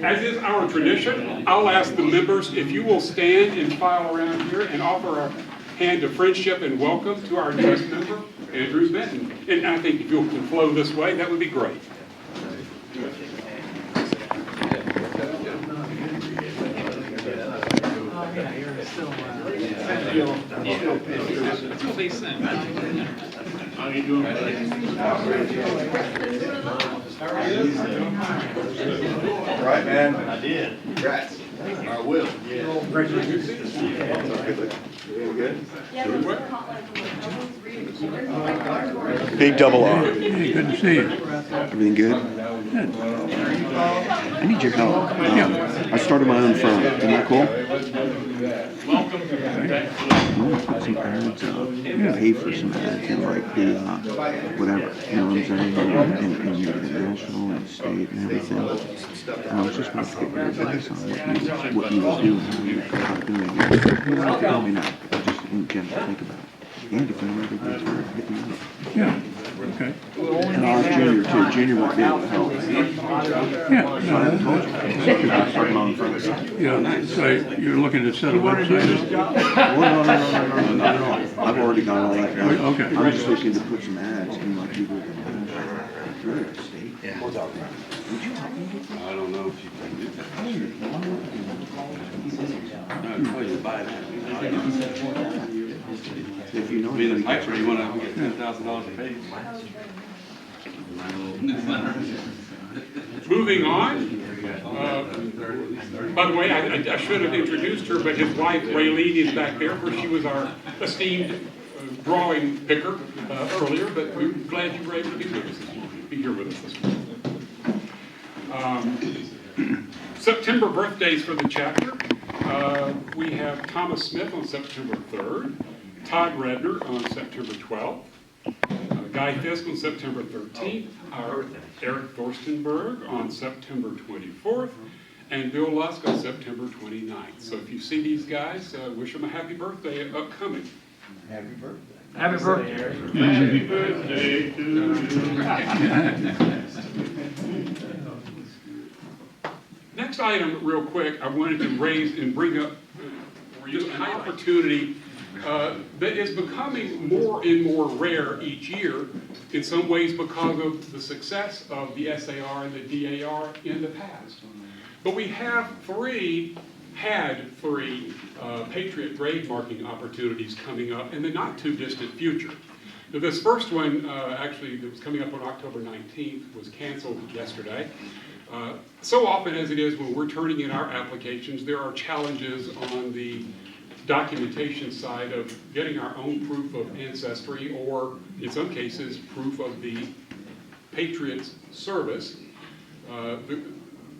As is our tradition, I'll ask the members if you will stand and file around here and offer a hand of friendship and welcome to our newest member, Andrew Benton. And I think if you can flow this way, that would be great. How you doing? Right, man? I did. Congrats. I will. Big double R. Hey, good to see you. Everything good? Good. I need your help. I started my own firm. Isn't that cool? Welcome. I want to put some ads up. Pay for some ads and like do whatever. You know what I'm saying? And the national and state and everything. And I was just going to get your advice on what you would do and how you go about doing it. You don't have to tell me now. Just in general, think about it. And if I'm ready to hit me up. Yeah. Okay. And I'll ask Junior too. Junior might be able to help. Yeah. I haven't told you. Because I started my own firm. Yeah. So you're looking to set a website? Well, no, not at all. I've already got all that done. Okay. I'm just looking to put some ads in like you do. Really, state. Yeah. Would you help me? I don't know if you can do that. No, tell you to buy that. If you know I mean, anybody the gets piper, you want to get $10,000 a page. Moving on, By the way, I should have introduced her, but his wife, Raylene, is back there, where she was our esteemed drawing picker earlier, but we're glad you were able to be with us this morning, be here with us this morning. September birthdays for the chapter. We have Thomas Smith on September 3rd, Todd Redner on September 12th, Guy Fisk on September 13th, Eric Thorstenberg on September 24th, and Bill Lusk on September 29th. So if you see these guys, wish them a happy birthday upcoming. Happy birthday. Happy birthday. Happy birthday to Next item, real quick, I wanted to raise and bring up just an opportunity that is becoming more and more rare each year, in some ways because of the success of the SAR and the DAR in the past. But we had three Patriot grave marking opportunities coming up in the not too distant future. Now, this first one, actually, that was coming up on October 19th, was canceled yesterday. So often as it is when we're turning in our applications, there are challenges on the documentation side of getting our own proof of ancestry, or in some cases, proof of the Patriot's service.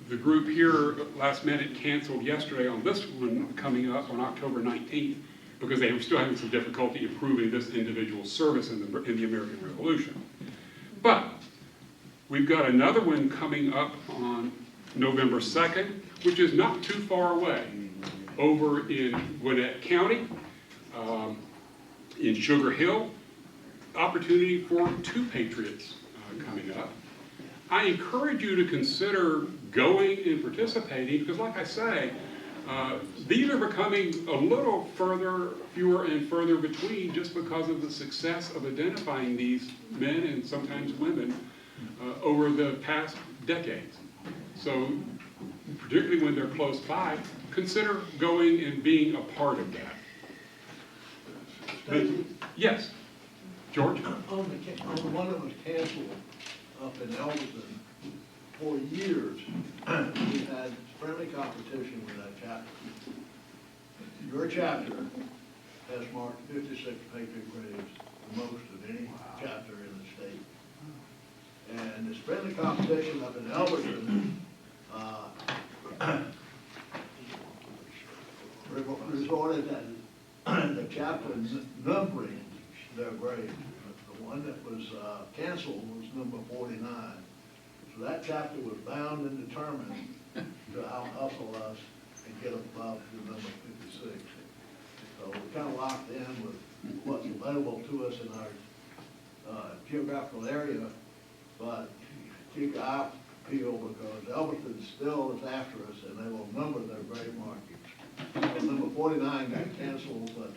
The group here last minute canceled yesterday on this one coming up on October 19th because they were still having some difficulty in proving this individual's service in the American Revolution. But we've got another one coming up on November 2nd, which is not too far away, over in Gwinnett County, in Sugar Hill. Opportunity for two Patriots coming up. I encourage you to consider going and participating because, like I say, these are becoming a little fewer and further between just because of the success of identifying these men and sometimes women over the past decades. So, particularly when they're close by, consider going and being a part of that. But, yes, George? On the one that was canceled up in Elberton, for years, we had friendly competition with that chapter. Your chapter has marked 56 Patriot graves, the most of any chapter in the state. And this friendly competition up in Elberton resorted at the chapter numbering their graves. The one that was canceled was number 49. So that chapter was bound and determined to out-hustle us and get above the number 56. So we're kind of locked in with what's available to us in our geographical area, but keep your eye peeled because Elberton still is after us and they will number their grave markings. So number 49 got canceled, but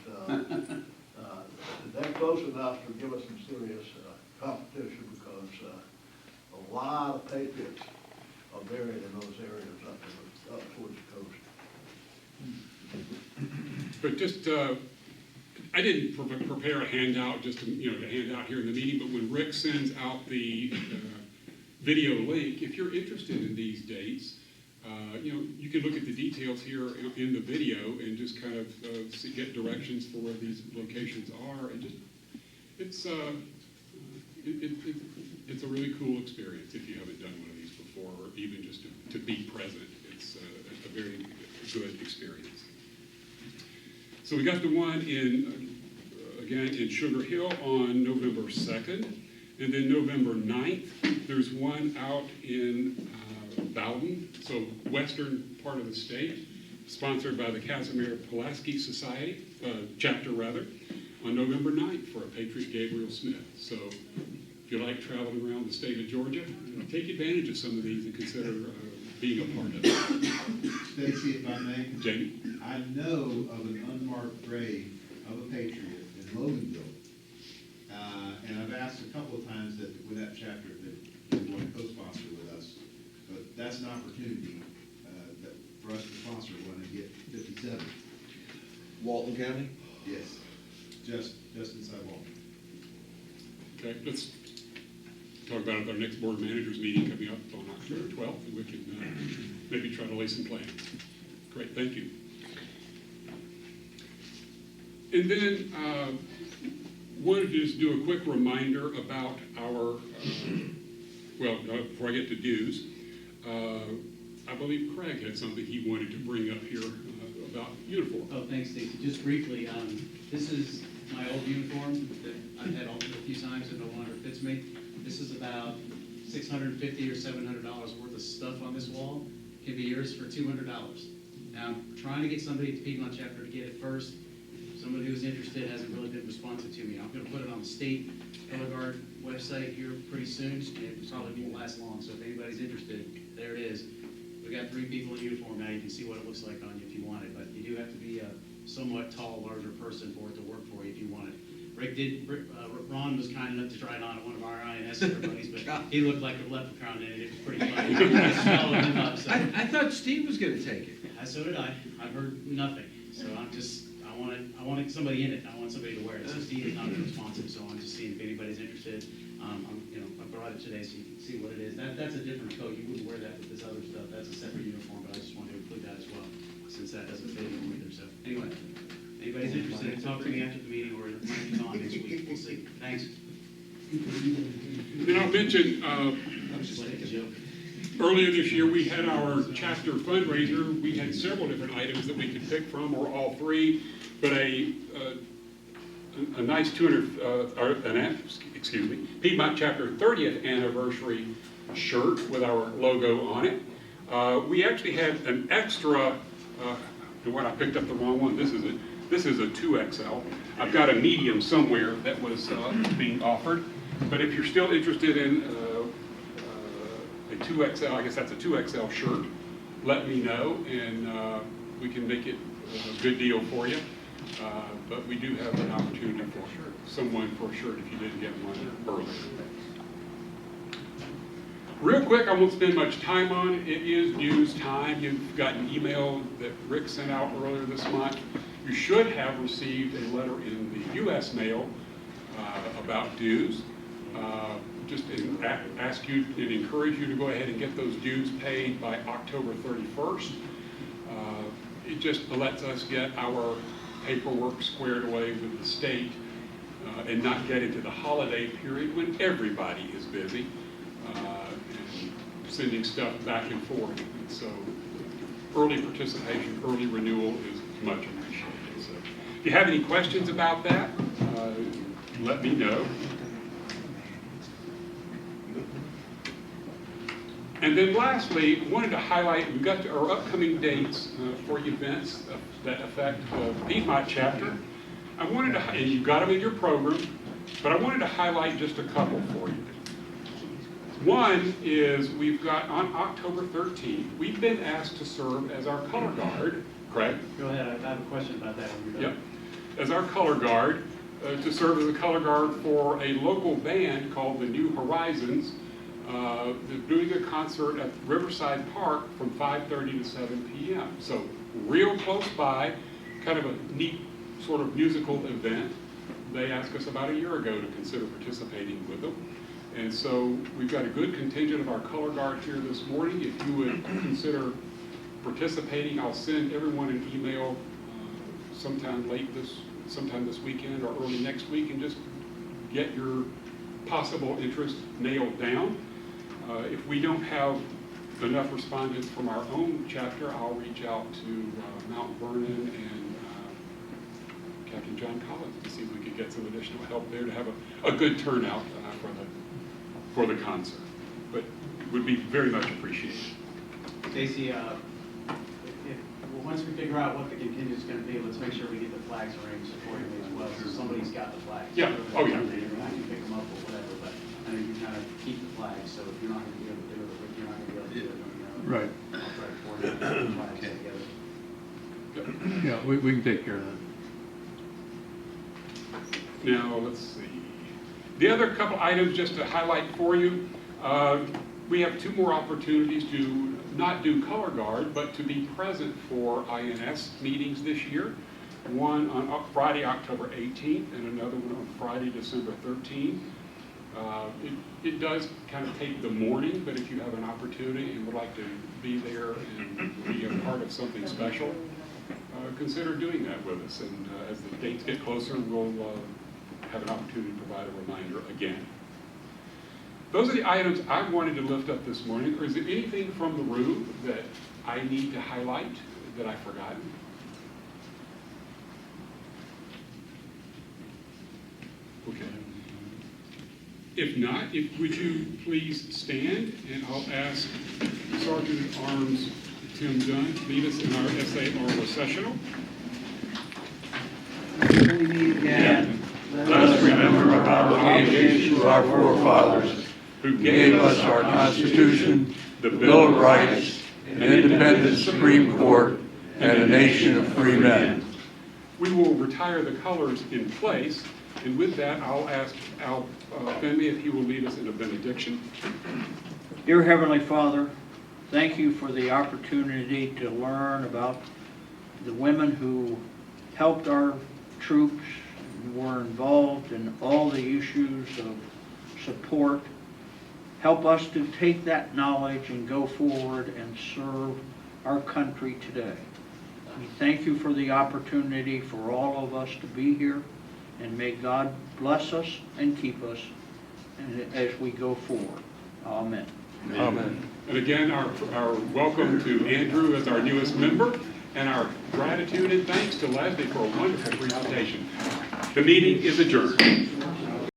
they're close enough to give us some serious competition because a lot of Patriots are buried in those areas up towards the coast. But just, I didn't prepare a handout just to hand out here in the meeting, but when Rick sends out the video link, if you're interested in these dates, you can look at the details here in the video and just kind of get directions for where these locations are, and just it's a really cool experience if you haven't done one of these before, or even just to be present. It's a very good experience. So we got the one again in Sugar Hill on November 2nd, and then November 9th, there's one out in Bowden, so western part of the state, sponsored by the Casimir Pulaski Society, chapter rather, on November 9th for a Patriot Gabriel Smith. So if you like traveling around the state of Georgia, take advantage of some of these and consider being a part of it. Stacy, if I may. Jamie? I know of an unmarked grave of a Patriot in Loganville. And I've asked a couple of times with that chapter if they want to co-sponsor with us. But that's an opportunity for us to sponsor one and get 57. Walton County? Yes, just inside Walton. Okay, let's talk about it at our next board managers meeting coming up on October 12th, and we can maybe try to lay some plans. Great, thank you. And then wanted to just do a quick reminder about our, before I get to dues, I believe Craig had something he wanted to bring up here about uniform. Oh, thanks, Stacy. Just briefly, this is my old uniform that I've had altered a few times and no longer fits me. This is about $650 or $700 worth of stuff on this wall. Can be yours for $200. Now, I'm trying to get somebody at the Piedmont chapter to get it first. Somebody who's interested hasn't really been responsive to me. I'm going to put it on the state color guard website here pretty soon. It probably won't last long, so if anybody's interested, there it is. We got 3 people in uniform now. You can see what it looks like on you if you want it, but you do have to be a somewhat tall, larger person for it to work for you if you want it. Ron was kind enough to try it on at one of our INS ceremonies, but he looked like a leprechaun in it. It was pretty funny. I thought Steve was going to take it. So did I. I've heard nothing. So I wanted somebody in it. I want somebody to wear it. So Steve is not responsive, so I'm just seeing if anybody's interested. I brought it today so you can see what it is. That's a different coat. You wouldn't wear that with this other stuff. That's a separate uniform, but I just wanted to include that as well, since that doesn't fit in either. So anyway, anybody's interested, talk to me after the meeting or it might be on next week. We'll see. Thanks. Then I'll mention, I was just like a joke. earlier this year, we had our chapter fundraiser. We had several different items that we could pick from, or all 3, but a nice Piedmont Chapter 30th anniversary shirt with our logo on it. We actually had an extra, I picked up the wrong one. This is a 2XL. I've got a medium somewhere that was being offered, but if you're still interested in a 2XL, I guess that's a 2XL shirt, let me know, and we can make it a good deal for you. But we do have an opportunity for someone for a shirt if you didn't get one earlier. Real quick, I won't spend much time on it. It is dues time. You've got an email that Rick sent out earlier this month. You should have received a letter in the U.S. mail about dues. Just ask you and encourage you to go ahead and get those dues paid by October 31st. It just lets us get our paperwork squared away with the state and not get into the holiday period when everybody is busy and sending stuff back and forth. And so early participation, early renewal is much appreciated. So if you have any questions about that, let me know. And then lastly, wanted to highlight, we've got our upcoming dates for events that affect the Piedmont chapter. I wanted to, and you've got them in your program, but I wanted to highlight just a couple for you. One is we've got on October 13th, we've been asked to serve as our color guard. Craig? Go ahead. I have a question about that when you're done. Yep. As our color guard, to serve as a color guard for a local band called the New Horizons. They're doing a concert at Riverside Park from 5:30 to 7 p.m. So real close by, kind of a neat sort of musical event. They asked us about a year ago to consider participating with them. And so we've got a good contingent of our color guard here this morning. If you would consider participating, I'll send everyone an email sometime this weekend or early next week, and just get your possible interest nailed down. If we don't have enough respondents from our own chapter, I'll reach out to Mount Vernon and Captain John Collins to see if we could get some additional help there to have a good turnout for the concert. But it would be very much appreciated. Stacy, once we figure out what the contingent is going to be, let's make sure we get the flags arranged accordingly as well. So somebody's got the flags. Yeah. Oh, yeah. I can pick them up or whatever, but I know you kind of keep the flags. So if you're not going to be able to do it, or if you're not going to be able to do it, Right. I'll try to coordinate the flags together. Yeah, we can take care of that. Now, let's see. The other couple items just to highlight for you, we have 2 more opportunities to not do color guard, but to be present for INS meetings this year. One on Friday, October 18th, and another one on Friday, December 13th. It does kind of take the morning, but if you have an opportunity and would like to be there and be a part of something special, consider doing that with us. And as the dates get closer, we'll have an opportunity to provide a reminder again. Those are the items I wanted to lift up this morning. Or is there anything from the room that I need to highlight that I've forgotten? Okay. If not, would you please stand, and I'll ask Sergeant at Arms Tim Dunn to lead us in our SAR recessional. Let us remember our obligation to our forefathers who gave us our Constitution, the Bill of Rights, an independent Supreme Court, and a nation of free men. We will retire the colors in place, and with that, I'll ask Al Finley if he will lead us in a benediction. Dear Heavenly Father, thank you for the opportunity to learn about the women who helped our troops and were involved in all the issues of support. Help us to take that knowledge and go forward and serve our country today. We thank you for the opportunity for all of us to be here, and may God bless us and keep us as we go forward. Amen. Amen. And again, our welcome to Andrew as our newest member, and our gratitude and thanks to Leslie for a wonderful presentation. The meeting is adjourned.